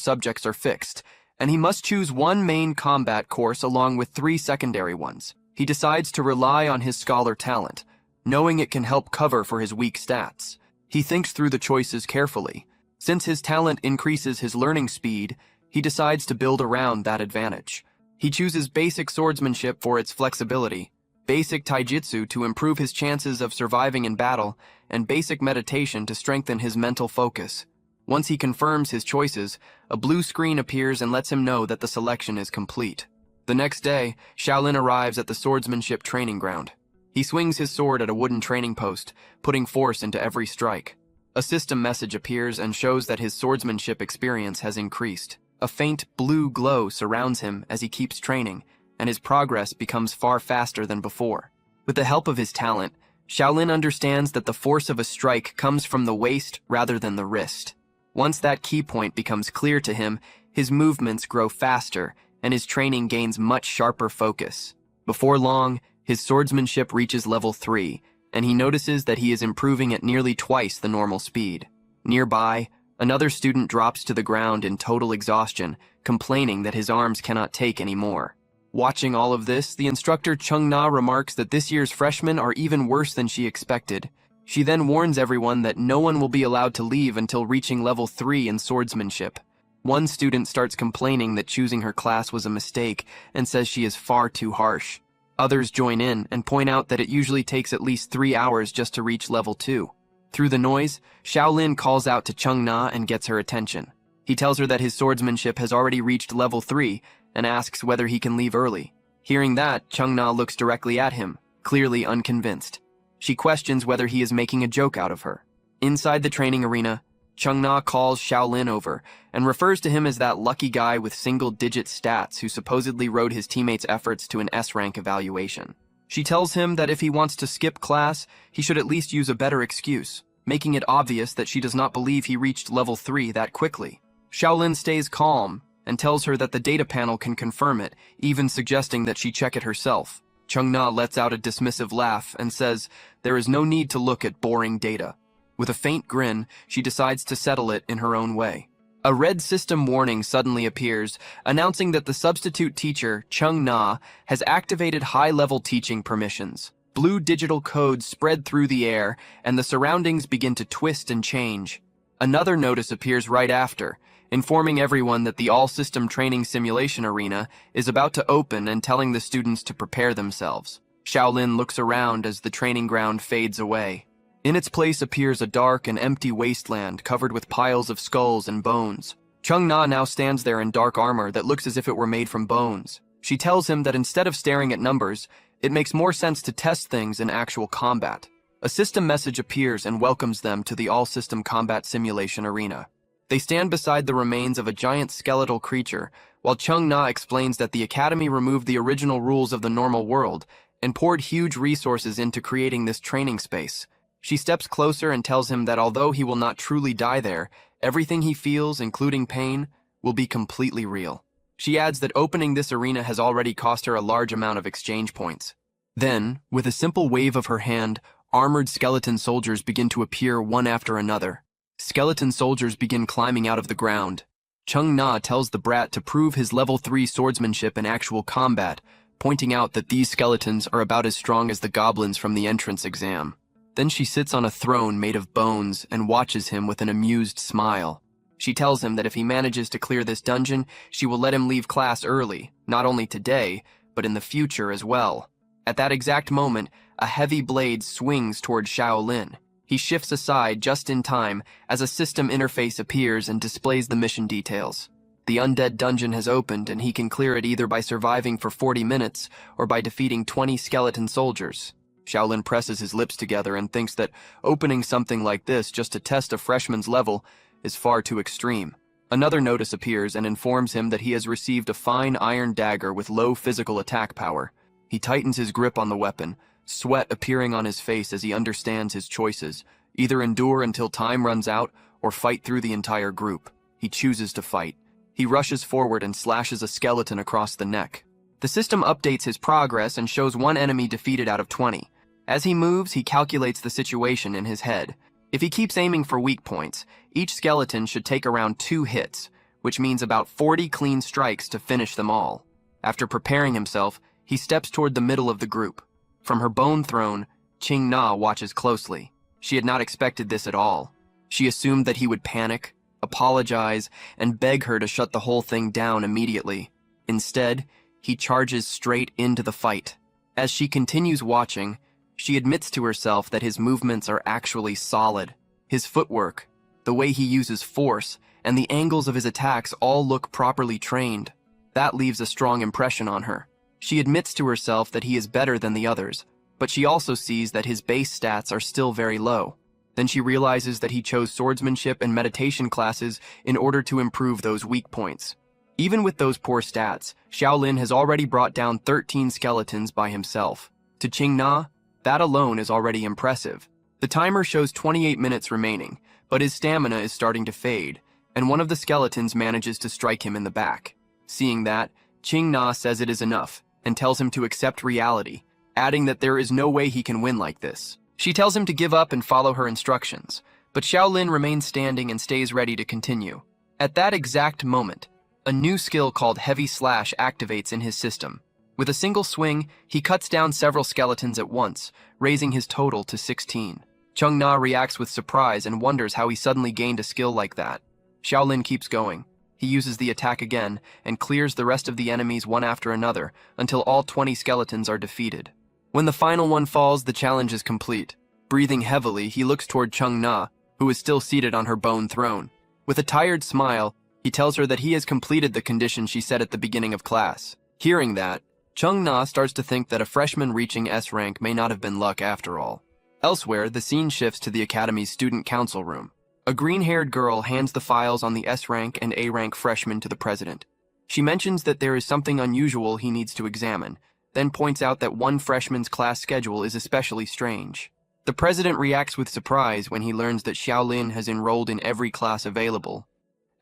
subjects are fixed, and he must choose one main combat course along with 3 secondary ones. He decides to rely on his scholar talent, knowing it can help cover for his weak stats. He thinks through the choices carefully. Since his talent increases his learning speed, he decides to build around that advantage. He chooses basic swordsmanship for its flexibility, basic taijutsu to improve his chances of surviving in battle, and basic meditation to strengthen his mental focus. Once he confirms his choices, a blue screen appears and lets him know that the selection is complete. The next day, Xiao Lin arrives at the swordsmanship training ground. He swings his sword at a wooden training post, putting force into every strike. A system message appears and shows that his swordsmanship experience has increased. A faint blue glow surrounds him as he keeps training, and his progress becomes far faster than before. With the help of his talent, Xiao Lin understands that the force of a strike comes from the waist rather than the wrist. Once that key point becomes clear to him, his movements grow faster, and his training gains much sharper focus. Before long, his swordsmanship reaches level 3, and he notices that he is improving at nearly twice the normal speed. Nearby, another student drops to the ground in total exhaustion, complaining that his arms cannot take any more. Watching all of this, the instructor Chung Na remarks that this year's freshmen are even worse than she expected. She then warns everyone that no one will be allowed to leave until reaching level 3 in swordsmanship. One student starts complaining that choosing her class was a mistake and says she is far too harsh. Others join in and point out that it usually takes at least 3 hours just to reach level 2. Through the noise, Xiao Lin calls out to Chung Na and gets her attention. He tells her that his swordsmanship has already reached level 3 and asks whether he can leave early. Hearing that, Chung Na looks directly at him, clearly unconvinced. She questions whether he is making a joke out of her. Inside the training arena, Chung Na calls Xiao Lin over and refers to him as that lucky guy with single-digit stats who supposedly rode his teammates' efforts to an S-rank evaluation. She tells him that if he wants to skip class, he should at least use a better excuse, making it obvious that she does not believe he reached level 3 that quickly. Xiao Lin stays calm and tells her that the data panel can confirm it, even suggesting that she check it herself. Chung Na lets out a dismissive laugh and says there is no need to look at boring data. With a faint grin, she decides to settle it in her own way. A red system warning suddenly appears, announcing that the substitute teacher, Chung Na, has activated high-level teaching permissions. Blue digital codes spread through the air, and the surroundings begin to twist and change. Another notice appears right after, informing everyone that the all-system training simulation arena is about to open and telling the students to prepare themselves. Xiao Lin looks around as the training ground fades away. In its place appears a dark and empty wasteland covered with piles of skulls and bones. Chung Na now stands there in dark armor that looks as if it were made from bones. She tells him that instead of staring at numbers, it makes more sense to test things in actual combat. A system message appears and welcomes them to the all-system combat simulation arena. They stand beside the remains of a giant skeletal creature, while Chung Na explains that the Academy removed the original rules of the normal world and poured huge resources into creating this training space. She steps closer and tells him that although he will not truly die there, everything he feels, including pain, will be completely real. She adds that opening this arena has already cost her a large amount of exchange points. Then, with a simple wave of her hand, Armored skeleton soldiers begin to appear one after another. Skeleton soldiers begin climbing out of the ground. Chung Na tells the brat to prove his level 3 swordsmanship in actual combat, pointing out that these skeletons are about as strong as the goblins from the entrance exam. Then she sits on a throne made of bones and watches him with an amused smile. She tells him that if he manages to clear this dungeon, she will let him leave class early, not only today, but in the future as well. At that exact moment, a heavy blade swings toward Xiao Lin. He shifts aside just in time as a system interface appears and displays the mission details. The undead dungeon has opened and he can clear it either by surviving for 40 minutes or by defeating 20 skeleton soldiers. Xiao Lin presses his lips together and thinks that opening something like this just to test a freshman's level is far too extreme. Another notice appears and informs him that he has received a fine iron dagger with low physical attack power. He tightens his grip on the weapon, sweat appearing on his face as he understands his choices: either endure until time runs out or fight through the entire group. He chooses to fight. He rushes forward and slashes a skeleton across the neck. The system updates his progress and shows one enemy defeated out of 20. As he moves, he calculates the situation in his head. If he keeps aiming for weak points, each skeleton should take around 2 hits, which means about 40 clean strikes to finish them all. After preparing himself, he steps toward the middle of the group. From her bone throne, Ching Na watches closely. She had not expected this at all. She assumed that he would panic, apologize, and beg her to shut the whole thing down immediately. Instead, he charges straight into the fight. As she continues watching, she admits to herself that his movements are actually solid. His footwork, the way he uses force, and the angles of his attacks all look properly trained. That leaves a strong impression on her. She admits to herself that he is better than the others, but she also sees that his base stats are still very low. Then she realizes that he chose swordsmanship and meditation classes in order to improve those weak points. Even with those poor stats, Xiao Lin has already brought down 13 skeletons by himself. To Ching Na, that alone is already impressive. The timer shows 28 minutes remaining, but his stamina is starting to fade, and one of the skeletons manages to strike him in the back. Seeing that, Ching Na says it is enough, and tells him to accept reality, adding that there is no way he can win like this. She tells him to give up and follow her instructions, but Xiao Lin remains standing and stays ready to continue. At that exact moment, a new skill called Heavy Slash activates in his system. With a single swing, he cuts down several skeletons at once, raising his total to 16. Chung Na reacts with surprise and wonders how he suddenly gained a skill like that. Xiao Lin keeps going. He uses the attack again and clears the rest of the enemies one after another until all 20 skeletons are defeated. When the final one falls, the challenge is complete. Breathing heavily, he looks toward Chung Na, who is still seated on her bone throne. With a tired smile, he tells her that he has completed the condition she set at the beginning of class. Hearing that, Chung Na starts to think that a freshman reaching S rank may not have been luck after all. Elsewhere, the scene shifts to the Academy's student council room. A green-haired girl hands the files on the S rank and A rank freshmen to the president. She mentions that there is something unusual he needs to examine, then points out that one freshman's class schedule is especially strange. The president reacts with surprise when he learns that Xiao Lin has enrolled in every class available.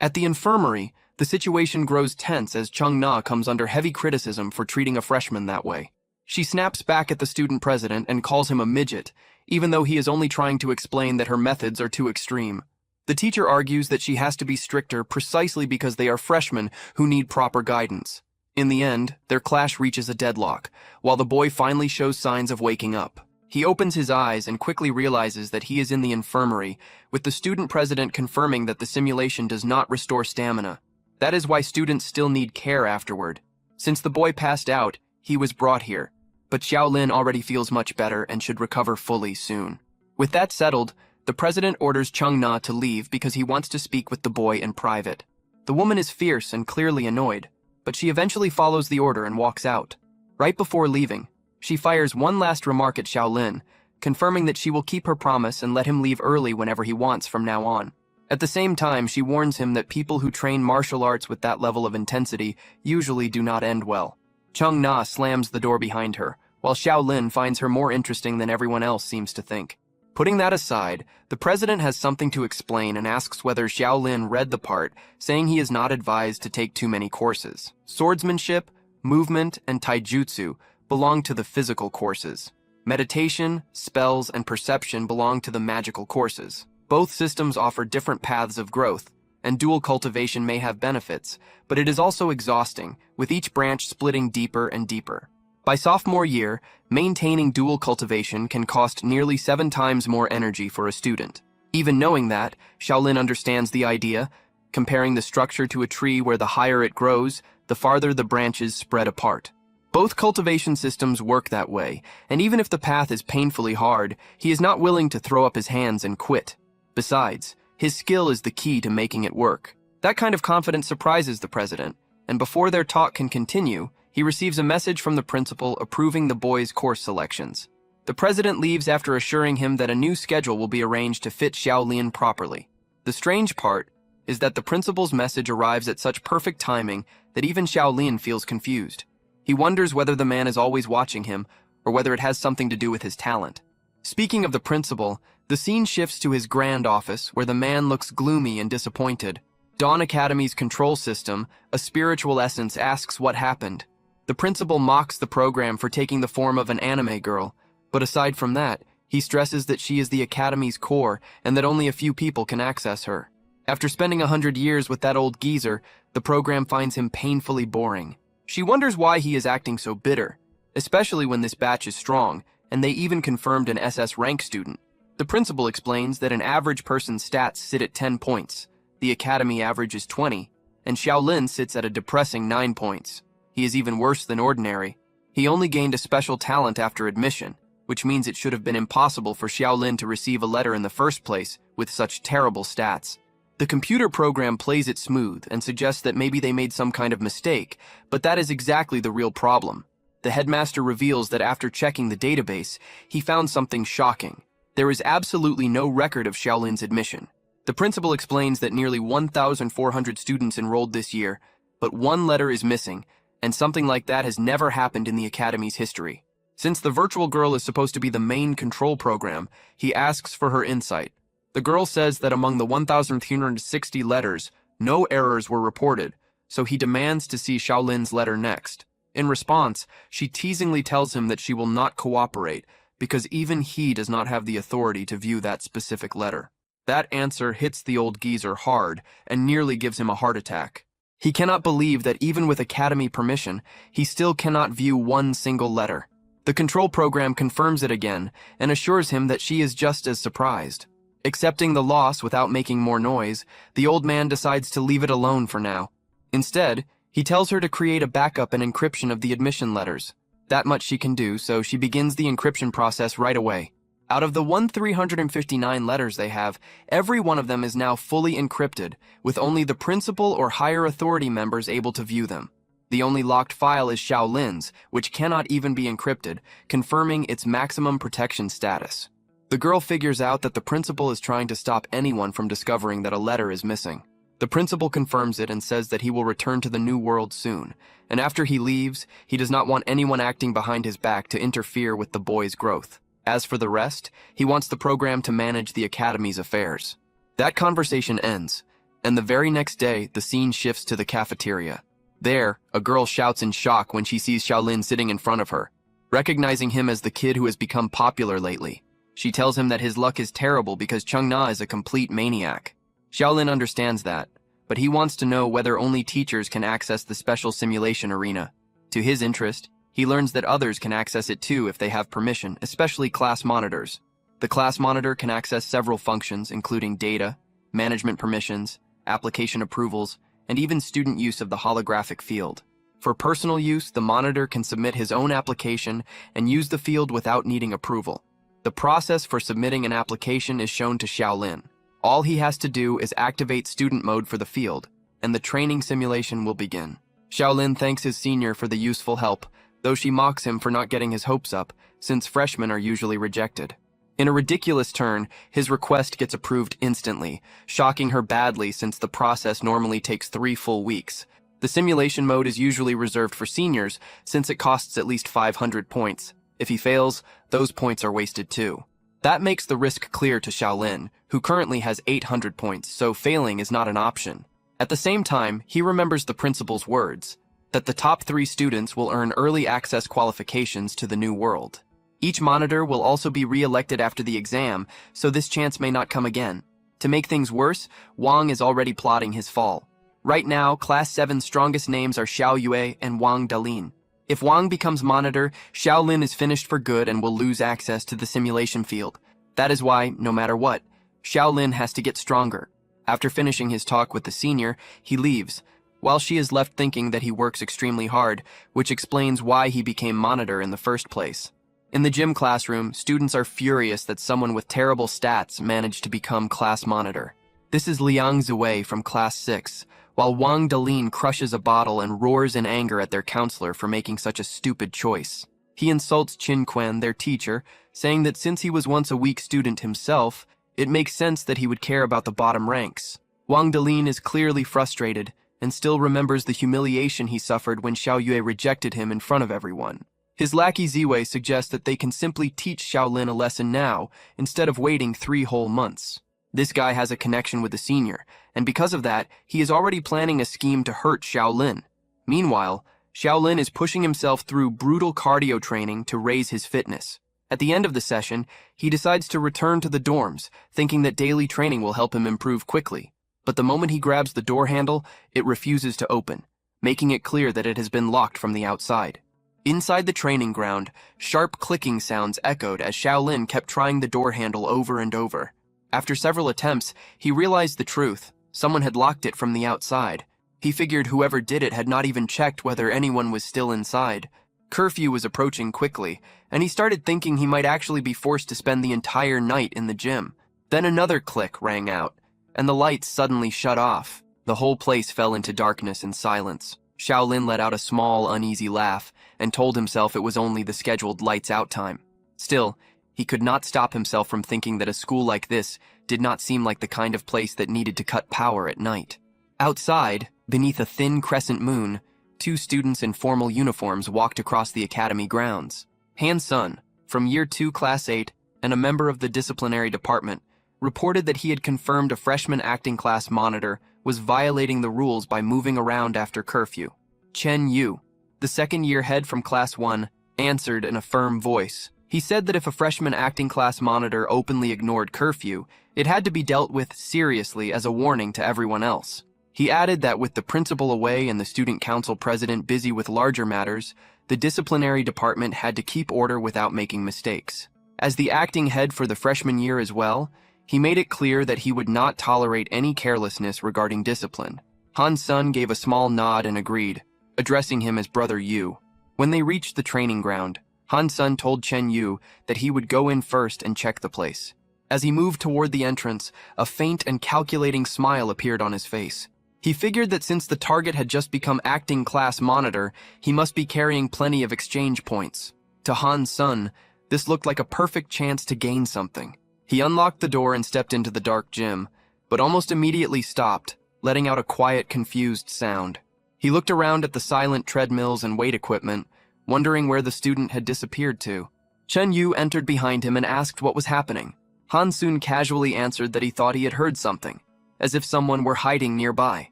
At the infirmary, the situation grows tense as Chung Na comes under heavy criticism for treating a freshman that way. She snaps back at the student president and calls him a midget, even though he is only trying to explain that her methods are too extreme. The teacher argues that she has to be stricter precisely because they are freshmen who need proper guidance. In the end, their clash reaches a deadlock, while the boy finally shows signs of waking up. He opens his eyes and quickly realizes that he is in the infirmary, with the student president confirming that the simulation does not restore stamina. That is why students still need care afterward. Since the boy passed out, he was brought here, but Xiao Lin already feels much better and should recover fully soon. With that settled, the president orders Chung Na to leave because he wants to speak with the boy in private. The woman is fierce and clearly annoyed, but she eventually follows the order and walks out. Right before leaving, she fires one last remark at Xiao Lin, confirming that she will keep her promise and let him leave early whenever he wants from now on. At the same time, she warns him that people who train martial arts with that level of intensity usually do not end well. Chung Na slams the door behind her, while Xiao Lin finds her more interesting than everyone else seems to think. Putting that aside, the president has something to explain and asks whether Xiao Lin read the part, saying he is not advised to take too many courses. Swordsmanship, movement, and taijutsu belong to the physical courses. Meditation, spells, and perception belong to the magical courses. Both systems offer different paths of growth, and dual cultivation may have benefits, but it is also exhausting, with each branch splitting deeper and deeper. By sophomore year, maintaining dual cultivation can cost nearly 7 times more energy for a student. Even knowing that, Xiao Lin understands the idea, comparing the structure to a tree where the higher it grows, the farther the branches spread apart. Both cultivation systems work that way, and even if the path is painfully hard, he is not willing to throw up his hands and quit. Besides, his skill is the key to making it work. That kind of confidence surprises the president, and before their talk can continue, he receives a message from the principal approving the boys' course selections. The president leaves after assuring him that a new schedule will be arranged to fit Xiao Lin properly. The strange part is that the principal's message arrives at such perfect timing that even Xiao Lin feels confused. He wonders whether the man is always watching him, or whether it has something to do with his talent. Speaking of the principal, the scene shifts to his grand office, where the man looks gloomy and disappointed. Dawn Academy's control system, a spiritual essence, asks what happened. The principal mocks the program for taking the form of an anime girl, but aside from that, he stresses that she is the Academy's core and that only a few people can access her. After spending 100 years with that old geezer, the program finds him painfully boring. She wonders why he is acting so bitter, especially when this batch is strong, and they even confirmed an SS rank student. The principal explains that an average person's stats sit at 10 points, the Academy average is 20, and Xiao Lin sits at a depressing 9 points. He is even worse than ordinary. He only gained a special talent after admission, which means it should have been impossible for Xiao Lin to receive a letter in the first place with such terrible stats. The computer program plays it smooth and suggests that maybe they made some kind of mistake, but that is exactly the real problem. The headmaster reveals that after checking the database, he found something shocking. There is absolutely no record of Xiao Lin's admission. The principal explains that nearly 1,400 students enrolled this year, but one letter is missing, and something like that has never happened in the Academy's history. Since the virtual girl is supposed to be the main control program, he asks for her insight. The girl says that among the 1,360 letters, no errors were reported, so he demands to see Xiao Lin's letter next. In response, she teasingly tells him that she will not cooperate, because even he does not have the authority to view that specific letter. That answer hits the old geezer hard and nearly gives him a heart attack. He cannot believe that even with Academy permission, he still cannot view one single letter. The control program confirms it again and assures him that she is just as surprised. Accepting the loss without making more noise, the old man decides to leave it alone for now. Instead, he tells her to create a backup and encryption of the admission letters. That much she can do, so she begins the encryption process right away. Out of the 1,359 letters they have, every one of them is now fully encrypted, with only the principal or higher authority members able to view them. The only locked file is Xiao Lin's, which cannot even be encrypted, confirming its maximum protection status. The girl figures out that the principal is trying to stop anyone from discovering that a letter is missing. The principal confirms it and says that he will return to the new world soon, and after he leaves, he does not want anyone acting behind his back to interfere with the boy's growth. As for the rest, he wants the program to manage the Academy's affairs. That conversation ends, and the very next day, the scene shifts to the cafeteria. There, a girl shouts in shock when she sees Xiao Lin sitting in front of her, recognizing him as the kid who has become popular lately. She tells him that his luck is terrible because Changna is a complete maniac. Xiao Lin understands that, but he wants to know whether only teachers can access the special simulation arena. To his interest, he learns that others can access it too if they have permission, especially class monitors. The class monitor can access several functions, including data, management permissions, application approvals, and even student use of the holographic field. For personal use, the monitor can submit his own application and use the field without needing approval. The process for submitting an application is shown to Xiao Lin. All he has to do is activate student mode for the field, and the training simulation will begin. Xiao Lin thanks his senior for the useful help, though she mocks him for not getting his hopes up, since freshmen are usually rejected. In a ridiculous turn, his request gets approved instantly, shocking her badly since the process normally takes 3 full weeks. The simulation mode is usually reserved for seniors, since it costs at least 500 points. If he fails, those points are wasted too. That makes the risk clear to Xiao Lin, who currently has 800 points, so failing is not an option. At the same time, he remembers the principal's words, that the top 3 students will earn early access qualifications to the new world. Each monitor will also be re-elected after the exam, so this chance may not come again. To make things worse, Wang is already plotting his fall. Right now, Class 7's strongest names are Xiao Yue and Wang Dalin. If Wang becomes monitor, Xiao Lin is finished for good and will lose access to the simulation field. That is why, no matter what, Xiao Lin has to get stronger. After finishing his talk with the senior, he leaves, while she is left thinking that he works extremely hard, which explains why he became monitor in the first place. In the gym classroom, students are furious that someone with terrible stats managed to become class monitor. This is Liang Zui from Class 6, while Wang Dalin crushes a bottle and roars in anger at their counselor for making such a stupid choice. He insults Qin Quan, their teacher, saying that since he was once a weak student himself, it makes sense that he would care about the bottom ranks. Wang Dalin is clearly frustrated and still remembers the humiliation he suffered when Xiao Yue rejected him in front of everyone. His lackey Ziwei suggests that they can simply teach Xiao Lin a lesson now, instead of waiting 3 whole months. This guy has a connection with the senior, and because of that, he is already planning a scheme to hurt Xiao Lin. Meanwhile, Xiao Lin is pushing himself through brutal cardio training to raise his fitness. At the end of the session, he decides to return to the dorms, thinking that daily training will help him improve quickly. But the moment he grabs the door handle, it refuses to open, making it clear that it has been locked from the outside. Inside the training ground, sharp clicking sounds echoed as Xiao Lin kept trying the door handle over and over. After several attempts, he realized the truth. Someone had locked it from the outside. He figured whoever did it had not even checked whether anyone was still inside. Curfew was approaching quickly, and he started thinking he might actually be forced to spend the entire night in the gym. Then another click rang out, and the lights suddenly shut off. The whole place fell into darkness and silence. Xiao Lin let out a small, uneasy laugh and told himself it was only the scheduled lights out time. Still, he could not stop himself from thinking that a school like this did not seem like the kind of place that needed to cut power at night. Outside, beneath a thin crescent moon, 2 students in formal uniforms walked across the academy grounds. Han Sun, from Year 2 Class 8, and a member of the disciplinary department, reported that he had confirmed a freshman acting class monitor was violating the rules by moving around after curfew. Chen Yu, the second-year head from Class 1, answered in a firm voice. He said that if a freshman acting class monitor openly ignored curfew, it had to be dealt with seriously as a warning to everyone else. He added that with the principal away and the student council president busy with larger matters, the disciplinary department had to keep order without making mistakes. As the acting head for the freshman year as well, he made it clear that he would not tolerate any carelessness regarding discipline. Han Sun gave a small nod and agreed, addressing him as Brother Yu. When they reached the training ground, Han Sun told Chen Yu that he would go in first and check the place. As he moved toward the entrance, a faint and calculating smile appeared on his face. He figured that since the target had just become acting class monitor, he must be carrying plenty of exchange points. To Han Sun, this looked like a perfect chance to gain something. He unlocked the door and stepped into the dark gym, but almost immediately stopped, letting out a quiet, confused sound. He looked around at the silent treadmills and weight equipment, wondering where the student had disappeared to. Chen Yu entered behind him and asked what was happening. Han Sun casually answered that he thought he had heard something, as if someone were hiding nearby.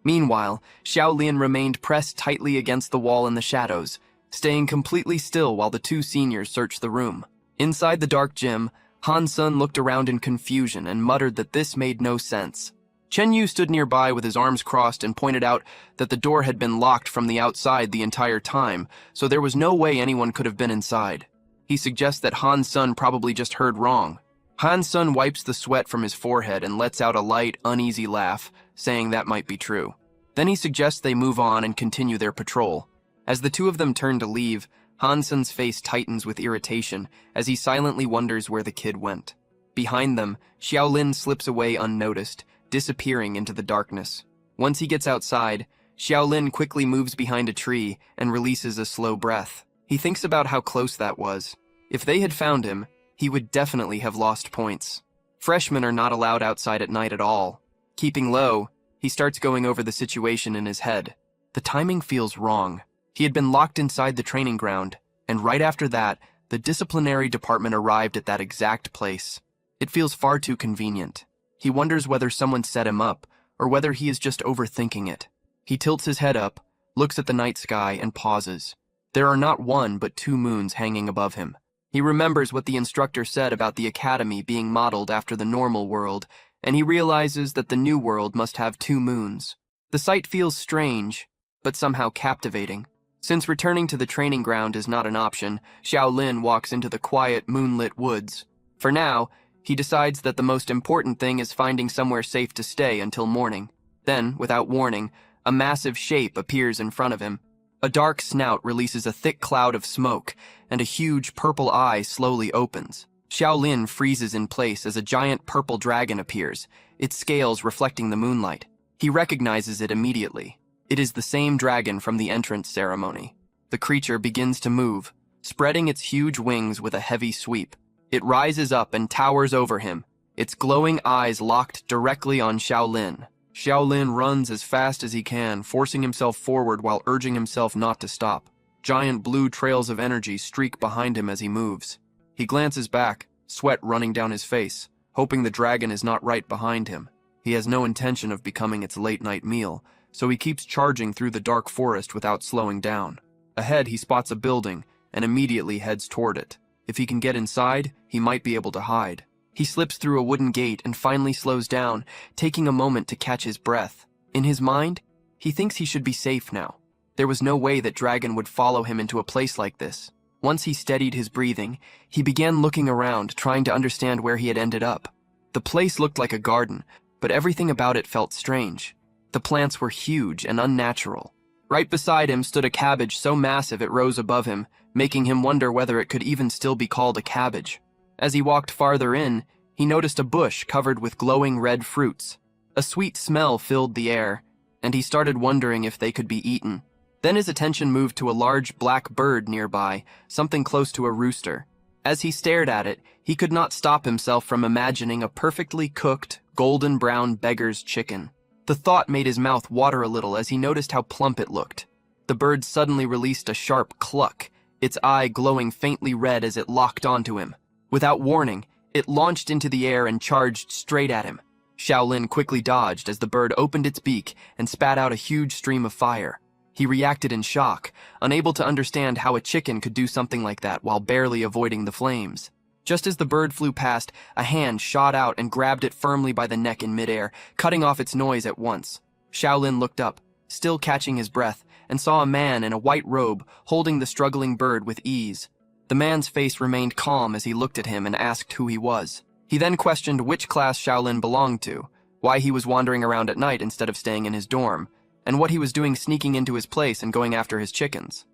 Meanwhile, Xiao Lin remained pressed tightly against the wall in the shadows, staying completely still while the 2 seniors searched the room. Inside the dark gym, Han Sun looked around in confusion and muttered that this made no sense. Chen Yu stood nearby with his arms crossed and pointed out that the door had been locked from the outside the entire time, so there was no way anyone could have been inside. He suggests that Han Sun probably just heard wrong. Han Sun wipes the sweat from his forehead and lets out a light, uneasy laugh, saying that might be true. Then he suggests they move on and continue their patrol. As the 2 of them turn to leave, Han Sun's face tightens with irritation as he silently wonders where the kid went. Behind them, Xiao Lin slips away unnoticed, disappearing into the darkness. Once he gets outside, Xiao Lin quickly moves behind a tree and releases a slow breath. He thinks about how close that was. If they had found him, he would definitely have lost points. Freshmen are not allowed outside at night at all. Keeping low, he starts going over the situation in his head. The timing feels wrong. He had been locked inside the training ground, and right after that, the disciplinary department arrived at that exact place. It feels far too convenient. He wonders whether someone set him up, or whether he is just overthinking it. He tilts his head up, looks at the night sky, and pauses. There are not 1 but 2 moons hanging above him. He remembers what the instructor said about the academy being modeled after the normal world, and he realizes that the new world must have 2 moons. The sight feels strange, but somehow captivating. Since returning to the training ground is not an option, Xiao Lin walks into the quiet, moonlit woods. For now, he decides that the most important thing is finding somewhere safe to stay until morning. Then, without warning, a massive shape appears in front of him. A dark snout releases a thick cloud of smoke, and a huge purple eye slowly opens. Xiao Lin freezes in place as a giant purple dragon appears, its scales reflecting the moonlight. He recognizes it immediately. It is the same dragon from the entrance ceremony. The creature begins to move, spreading its huge wings with a heavy sweep. It rises up and towers over him, its glowing eyes locked directly on Xiao Lin. Xiao Lin runs as fast as he can, forcing himself forward while urging himself not to stop. Giant blue trails of energy streak behind him as he moves. He glances back, sweat running down his face, hoping the dragon is not right behind him. He has no intention of becoming its late-night meal, so he keeps charging through the dark forest without slowing down. Ahead, he spots a building and immediately heads toward it. If he can get inside, he might be able to hide. He slips through a wooden gate and finally slows down, taking a moment to catch his breath. In his mind, he thinks he should be safe now. There was no way that dragon would follow him into a place like this. Once he steadied his breathing, he began looking around, trying to understand where he had ended up. The place looked like a garden, but everything about it felt strange. The plants were huge and unnatural. Right beside him stood a cabbage so massive it rose above him, making him wonder whether it could even still be called a cabbage. As he walked farther in, he noticed a bush covered with glowing red fruits. A sweet smell filled the air, and he started wondering if they could be eaten. Then his attention moved to a large black bird nearby, something close to a rooster. As he stared at it, he could not stop himself from imagining a perfectly cooked, golden brown beggar's chicken. The thought made his mouth water a little as he noticed how plump it looked. The bird suddenly released a sharp cluck, its eye glowing faintly red as it locked onto him. Without warning, it launched into the air and charged straight at him. Xiao Lin quickly dodged as the bird opened its beak and spat out a huge stream of fire. He reacted in shock, unable to understand how a chicken could do something like that while barely avoiding the flames. Just as the bird flew past, a hand shot out and grabbed it firmly by the neck in midair, cutting off its noise at once. Xiao Lin looked up, still catching his breath, and saw a man in a white robe holding the struggling bird with ease. The man's face remained calm as he looked at him and asked who he was. He then questioned which class Xiao Lin belonged to, why he was wandering around at night instead of staying in his dorm, and what he was doing sneaking into his place and going after his chickens.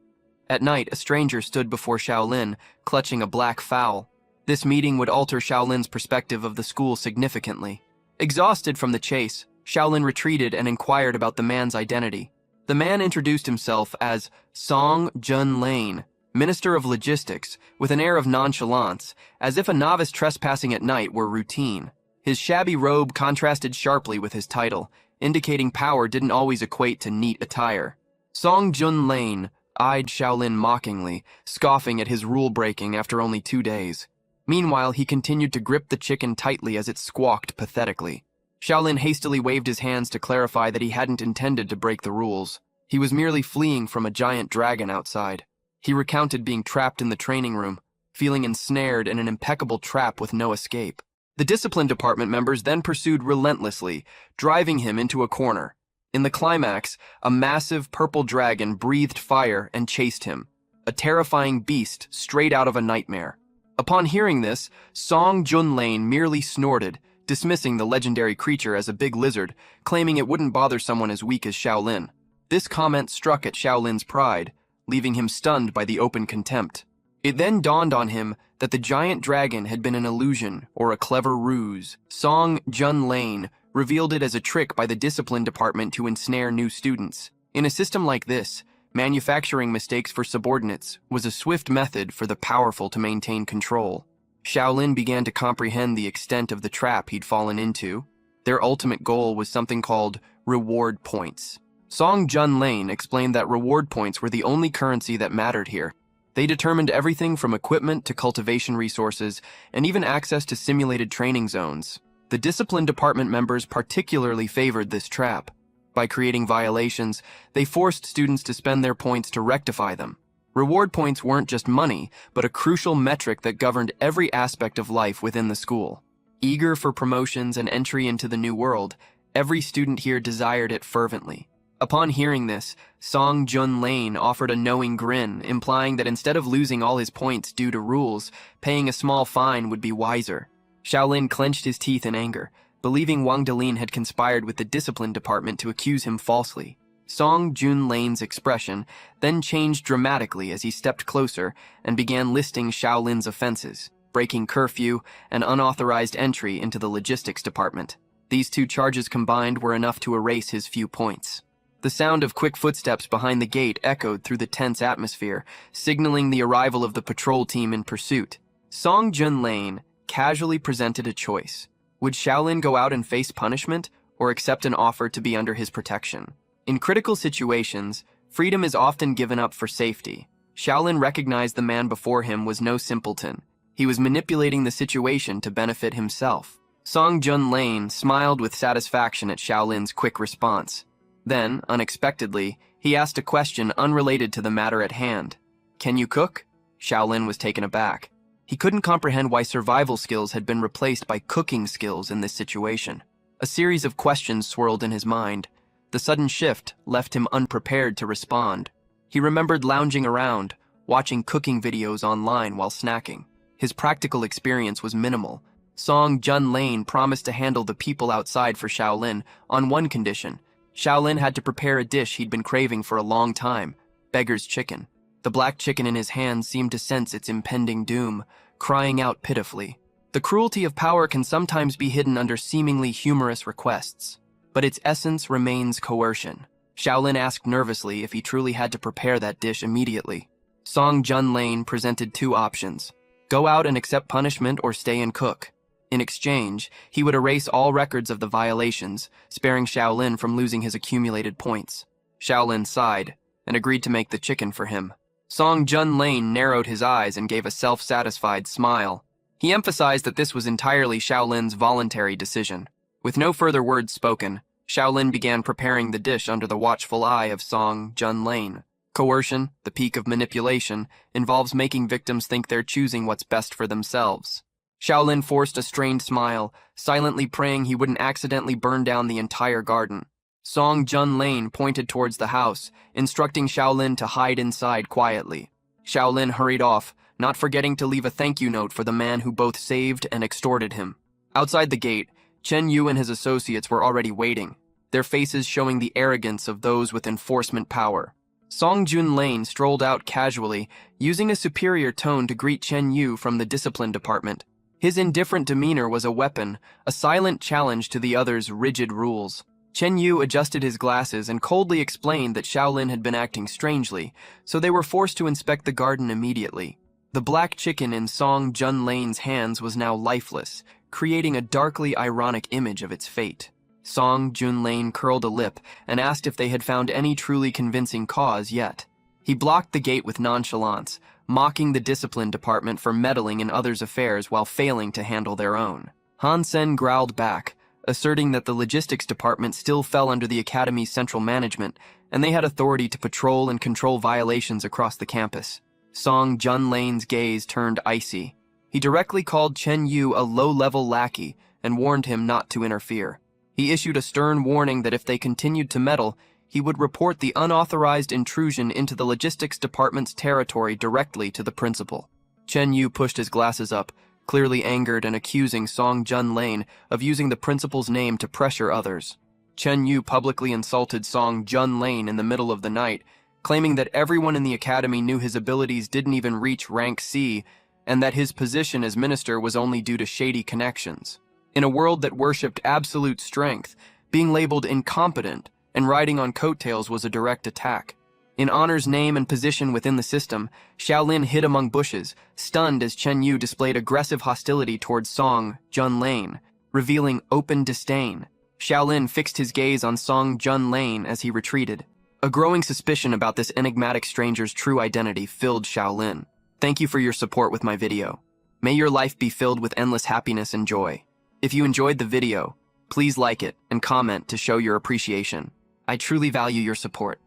At night, a stranger stood before Xiao Lin, clutching a black fowl. This meeting would alter Xiao Lin's perspective of the school significantly. Exhausted from the chase, Xiao Lin retreated and inquired about the man's identity. The man introduced himself as Song Jun Lane, Minister of Logistics, with an air of nonchalance, as if a novice trespassing at night were routine. His shabby robe contrasted sharply with his title, indicating power didn't always equate to neat attire. Song Jun Lane eyed Xiao Lin mockingly, scoffing at his rule-breaking after only 2 days. Meanwhile, he continued to grip the chicken tightly as it squawked pathetically. Xiao Lin hastily waved his hands to clarify that he hadn't intended to break the rules. He was merely fleeing from a giant dragon outside. He recounted being trapped in the training room, feeling ensnared in an impeccable trap with no escape. The discipline department members then pursued relentlessly, driving him into a corner. In the climax, a massive purple dragon breathed fire and chased him, a terrifying beast straight out of a nightmare. Upon hearing this, Song Jun Lane merely snorted, dismissing the legendary creature as a big lizard, claiming it wouldn't bother someone as weak as Xiao Lin. This comment struck at Xiao Lin's pride, leaving him stunned by the open contempt. It then dawned on him that the giant dragon had been an illusion or a clever ruse. Song Jun Lane revealed it as a trick by the discipline department to ensnare new students. In a system like this, manufacturing mistakes for subordinates was a swift method for the powerful to maintain control. Xiao Lin began to comprehend the extent of the trap he'd fallen into. Their ultimate goal was something called reward points. Song Jun Lane explained that reward points were the only currency that mattered here. They determined everything from equipment to cultivation resources, and even access to simulated training zones. The discipline department members particularly favored this trap. By creating violations, they forced students to spend their points to rectify them. Reward points weren't just money, but a crucial metric that governed every aspect of life within the school. Eager for promotions and entry into the new world, every student here desired it fervently. Upon hearing this, Song Jun-lane offered a knowing grin, implying that instead of losing all his points due to rules, paying a small fine would be wiser. Xiao Lin clenched his teeth in anger, believing Wang Delin had conspired with the discipline department to accuse him falsely. Song Jun-lane's expression then changed dramatically as he stepped closer and began listing Xiao Lin's offenses, breaking curfew and unauthorized entry into the logistics department. These two charges combined were enough to erase his few points. The sound of quick footsteps behind the gate echoed through the tense atmosphere, signaling the arrival of the patrol team in pursuit. Song Jun-lane casually presented a choice. Would Xiao Lin go out and face punishment, or accept an offer to be under his protection? In critical situations, freedom is often given up for safety. Xiao Lin recognized the man before him was no simpleton. He was manipulating the situation to benefit himself. Song Jun-lane smiled with satisfaction at Xiao Lin's quick response. Then, unexpectedly, he asked a question unrelated to the matter at hand. "Can you cook?" Xiao Lin was taken aback. He couldn't comprehend why survival skills had been replaced by cooking skills in this situation. A series of questions swirled in his mind. The sudden shift left him unprepared to respond. He remembered lounging around, watching cooking videos online while snacking. His practical experience was minimal. Song Jun-lane promised to handle the people outside for Xiao Lin on one condition. Xiao Lin had to prepare a dish he'd been craving for a long time, beggar's chicken. The black chicken in his hand seemed to sense its impending doom, crying out pitifully. The cruelty of power can sometimes be hidden under seemingly humorous requests, but its essence remains coercion. Xiao Lin asked nervously if he truly had to prepare that dish immediately. Song Jun-lane presented two options: go out and accept punishment or stay and cook. In exchange, he would erase all records of the violations, sparing Xiao Lin from losing his accumulated points. Xiao Lin sighed and agreed to make the chicken for him. Song Jun-lane narrowed his eyes and gave a self-satisfied smile. He emphasized that this was entirely Xiao Lin's voluntary decision. With no further words spoken, Xiao Lin began preparing the dish under the watchful eye of Song Jun-lane. Coercion, the peak of manipulation, involves making victims think they're choosing what's best for themselves. Xiao Lin forced a strained smile, silently praying he wouldn't accidentally burn down the entire garden. Song Jun-lane pointed towards the house, instructing Xiao Lin to hide inside quietly. Xiao Lin hurried off, not forgetting to leave a thank-you note for the man who both saved and extorted him. Outside the gate, Chen Yu and his associates were already waiting, their faces showing the arrogance of those with enforcement power. Song Jun-lane strolled out casually, using a superior tone to greet Chen Yu from the discipline department. His indifferent demeanor was a weapon, a silent challenge to the others' rigid rules. Chen Yu adjusted his glasses and coldly explained that Xiao Lin had been acting strangely, so they were forced to inspect the garden immediately. The black chicken in Song Jun-lane's hands was now lifeless, creating a darkly ironic image of its fate. Song Jun-lane curled a lip and asked if they had found any truly convincing cause yet. He blocked the gate with nonchalance, mocking the discipline department for meddling in others' affairs while failing to handle their own. Han Sen growled back, asserting that the logistics department still fell under the academy's central management, and they had authority to patrol and control violations across the campus. Song Jun-lane's gaze turned icy. He directly called Chen Yu a low-level lackey and warned him not to interfere. He issued a stern warning that if they continued to meddle, he would report the unauthorized intrusion into the logistics department's territory directly to the principal. Chen Yu pushed his glasses up, clearly angered and accusing Song Jun-lane of using the principal's name to pressure others. Chen Yu publicly insulted Song Jun-lane in the middle of the night, claiming that everyone in the academy knew his abilities didn't even reach rank C, and that his position as minister was only due to shady connections. In a world that worshipped absolute strength, being labeled incompetent and riding on coattails was a direct attack. In honor's name and position within the system, Xiao Lin hid among bushes, stunned as Chen Yu displayed aggressive hostility towards Song Jun-lane, revealing open disdain. Xiao Lin fixed his gaze on Song Jun-lane as he retreated. A growing suspicion about this enigmatic stranger's true identity filled Xiao Lin. Thank you for your support with my video. May your life be filled with endless happiness and joy. If you enjoyed the video, please like it and comment to show your appreciation. I truly value your support.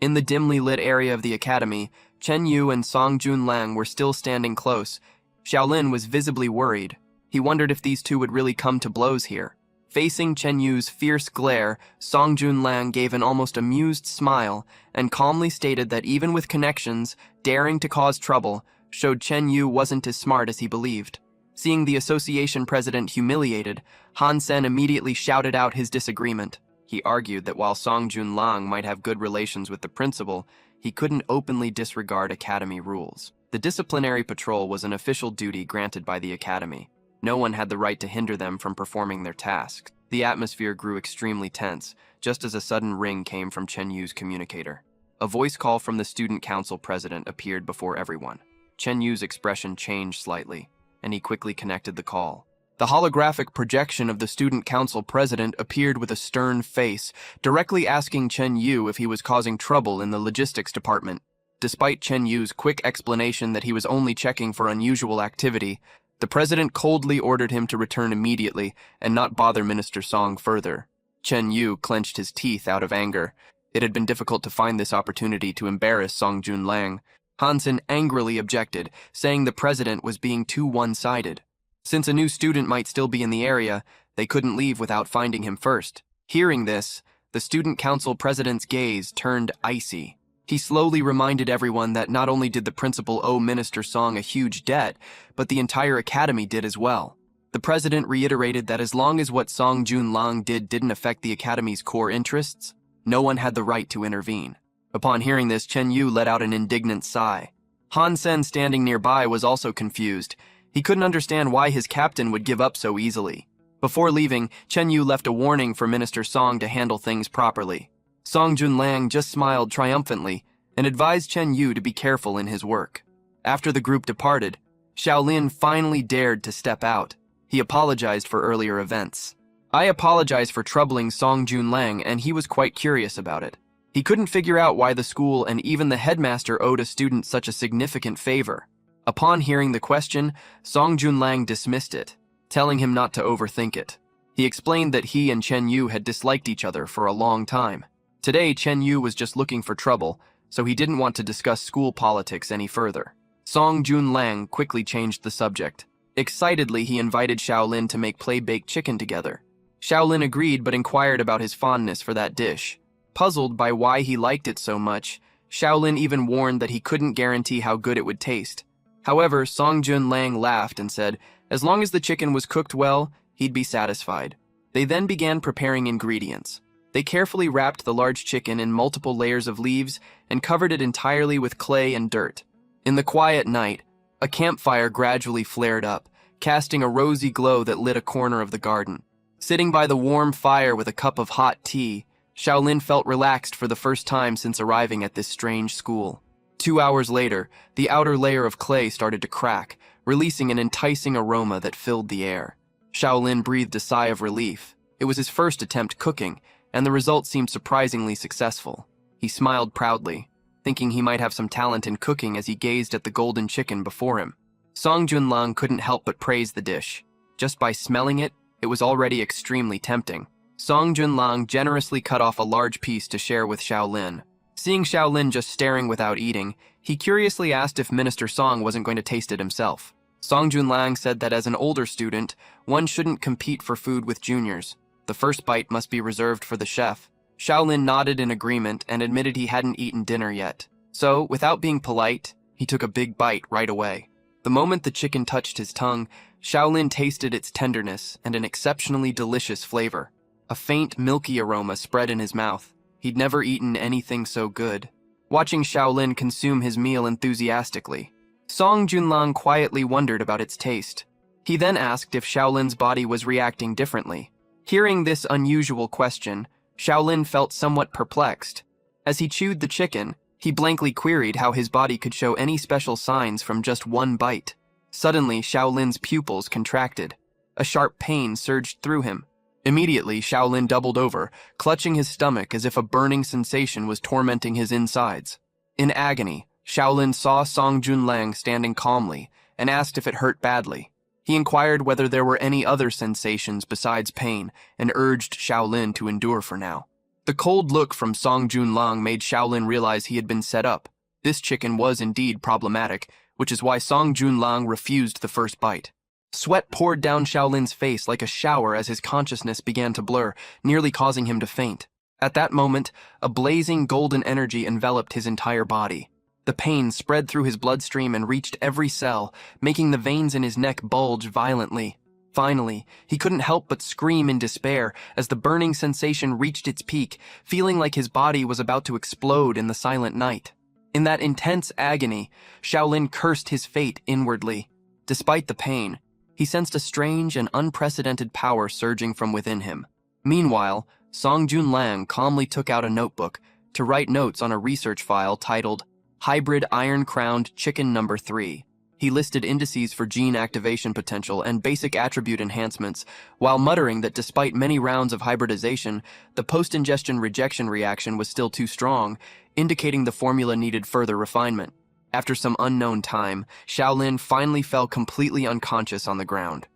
In the dimly lit area of the academy, Chen Yu and Song Junlang were still standing close. Xiao Lin was visibly worried. He wondered if these two would really come to blows here. Facing Chen Yu's fierce glare, Song Junlang gave an almost amused smile and calmly stated that even with connections, daring to cause trouble showed Chen Yu wasn't as smart as he believed. Seeing the association president humiliated, Han Sen immediately shouted out his disagreement. He argued that while Song Junlang might have good relations with the principal, he couldn't openly disregard academy rules. The disciplinary patrol was an official duty granted by the academy. No one had the right to hinder them from performing their tasks. The atmosphere grew extremely tense, just as a sudden ring came from Chen Yu's communicator. A voice call from the student council president appeared before everyone. Chen Yu's expression changed slightly, and he quickly connected the call. The holographic projection of the student council president appeared with a stern face, directly asking Chen Yu if he was causing trouble in the logistics department. Despite Chen Yu's quick explanation that he was only checking for unusual activity, the president coldly ordered him to return immediately and not bother Minister Song further. Chen Yu clenched his teeth out of anger. It had been difficult to find this opportunity to embarrass Song Junlang. Hansen angrily objected, saying the president was being too one-sided. Since a new student might still be in the area, they couldn't leave without finding him first. Hearing this, the student council president's gaze turned icy. He slowly reminded everyone that not only did the principal owe Minister Song a huge debt, but the entire academy did as well. The president reiterated that as long as what Song Junlang did didn't affect the academy's core interests, no one had the right to intervene. Upon hearing this, Chen Yu let out an indignant sigh. Han Sen, standing nearby, was also confused. He couldn't understand why his captain would give up so easily. Before leaving, Chen Yu left a warning for Minister Song to handle things properly. Song Junlang just smiled triumphantly and advised Chen Yu to be careful in his work. After the group departed, Xiao Lin finally dared to step out. He apologized for earlier events. I apologize for troubling Song Junlang, and he was quite curious about it. He couldn't figure out why the school and even the headmaster owed a student such a significant favor. Upon hearing the question, Song Junlang dismissed it, telling him not to overthink it. He explained that he and Chen Yu had disliked each other for a long time. Today, Chen Yu was just looking for trouble, so he didn't want to discuss school politics any further. Song Junlang quickly changed the subject. Excitedly, he invited Xiao Lin to make play-baked chicken together. Xiao Lin agreed but inquired about his fondness for that dish. Puzzled by why he liked it so much, Xiao Lin even warned that he couldn't guarantee how good it would taste. However, Song Junlang laughed and said, as long as the chicken was cooked well, he'd be satisfied. They then began preparing ingredients. They carefully wrapped the large chicken in multiple layers of leaves and covered it entirely with clay and dirt. In the quiet night, a campfire gradually flared up, casting a rosy glow that lit a corner of the garden. Sitting by the warm fire with a cup of hot tea, Xiao Lin felt relaxed for the first time since arriving at this strange school. 2 hours later, the outer layer of clay started to crack, releasing an enticing aroma that filled the air. Xiao Lin breathed a sigh of relief. It was his first attempt cooking, and the result seemed surprisingly successful. He smiled proudly, thinking he might have some talent in cooking as he gazed at the golden chicken before him. Song Junlang couldn't help but praise the dish. Just by smelling it, it was already extremely tempting. Song Junlang generously cut off a large piece to share with Xiao Lin. Seeing Xiao Lin just staring without eating, he curiously asked if Minister Song wasn't going to taste it himself. Song Junlang said that as an older student, one shouldn't compete for food with juniors. The first bite must be reserved for the chef. Xiao Lin nodded in agreement and admitted he hadn't eaten dinner yet. So, without being polite, he took a big bite right away. The moment the chicken touched his tongue, Xiao Lin tasted its tenderness and an exceptionally delicious flavor. A faint, milky aroma spread in his mouth. He'd never eaten anything so good. Watching Xiao Lin consume his meal enthusiastically, Song Junlang quietly wondered about its taste. He then asked if Xiao Lin's body was reacting differently. Hearing this unusual question, Xiao Lin felt somewhat perplexed. As he chewed the chicken, he blankly queried how his body could show any special signs from just one bite. Suddenly, Xiao Lin's pupils contracted. A sharp pain surged through him. Immediately, Xiao Lin doubled over, clutching his stomach as if a burning sensation was tormenting his insides. In agony, Xiao Lin saw Song Junlang standing calmly and asked if it hurt badly. He inquired whether there were any other sensations besides pain and urged Xiao Lin to endure for now. The cold look from Song Junlang made Xiao Lin realize he had been set up. This chicken was indeed problematic, which is why Song Junlang refused the first bite. Sweat poured down Xiao Lin's face like a shower as his consciousness began to blur, nearly causing him to faint. At that moment, a blazing golden energy enveloped his entire body. The pain spread through his bloodstream and reached every cell, making the veins in his neck bulge violently. Finally, he couldn't help but scream in despair as the burning sensation reached its peak, feeling like his body was about to explode in the silent night. In that intense agony, Xiao Lin cursed his fate inwardly. Despite the pain, he sensed a strange and unprecedented power surging from within him. Meanwhile, Song Junlang calmly took out a notebook to write notes on a research file titled Hybrid Iron-Crowned Chicken Number 3. He listed indices for gene activation potential and basic attribute enhancements, while muttering that despite many rounds of hybridization, the post-ingestion rejection reaction was still too strong, indicating the formula needed further refinement. After some unknown time, Xiao Lin finally fell completely unconscious on the ground.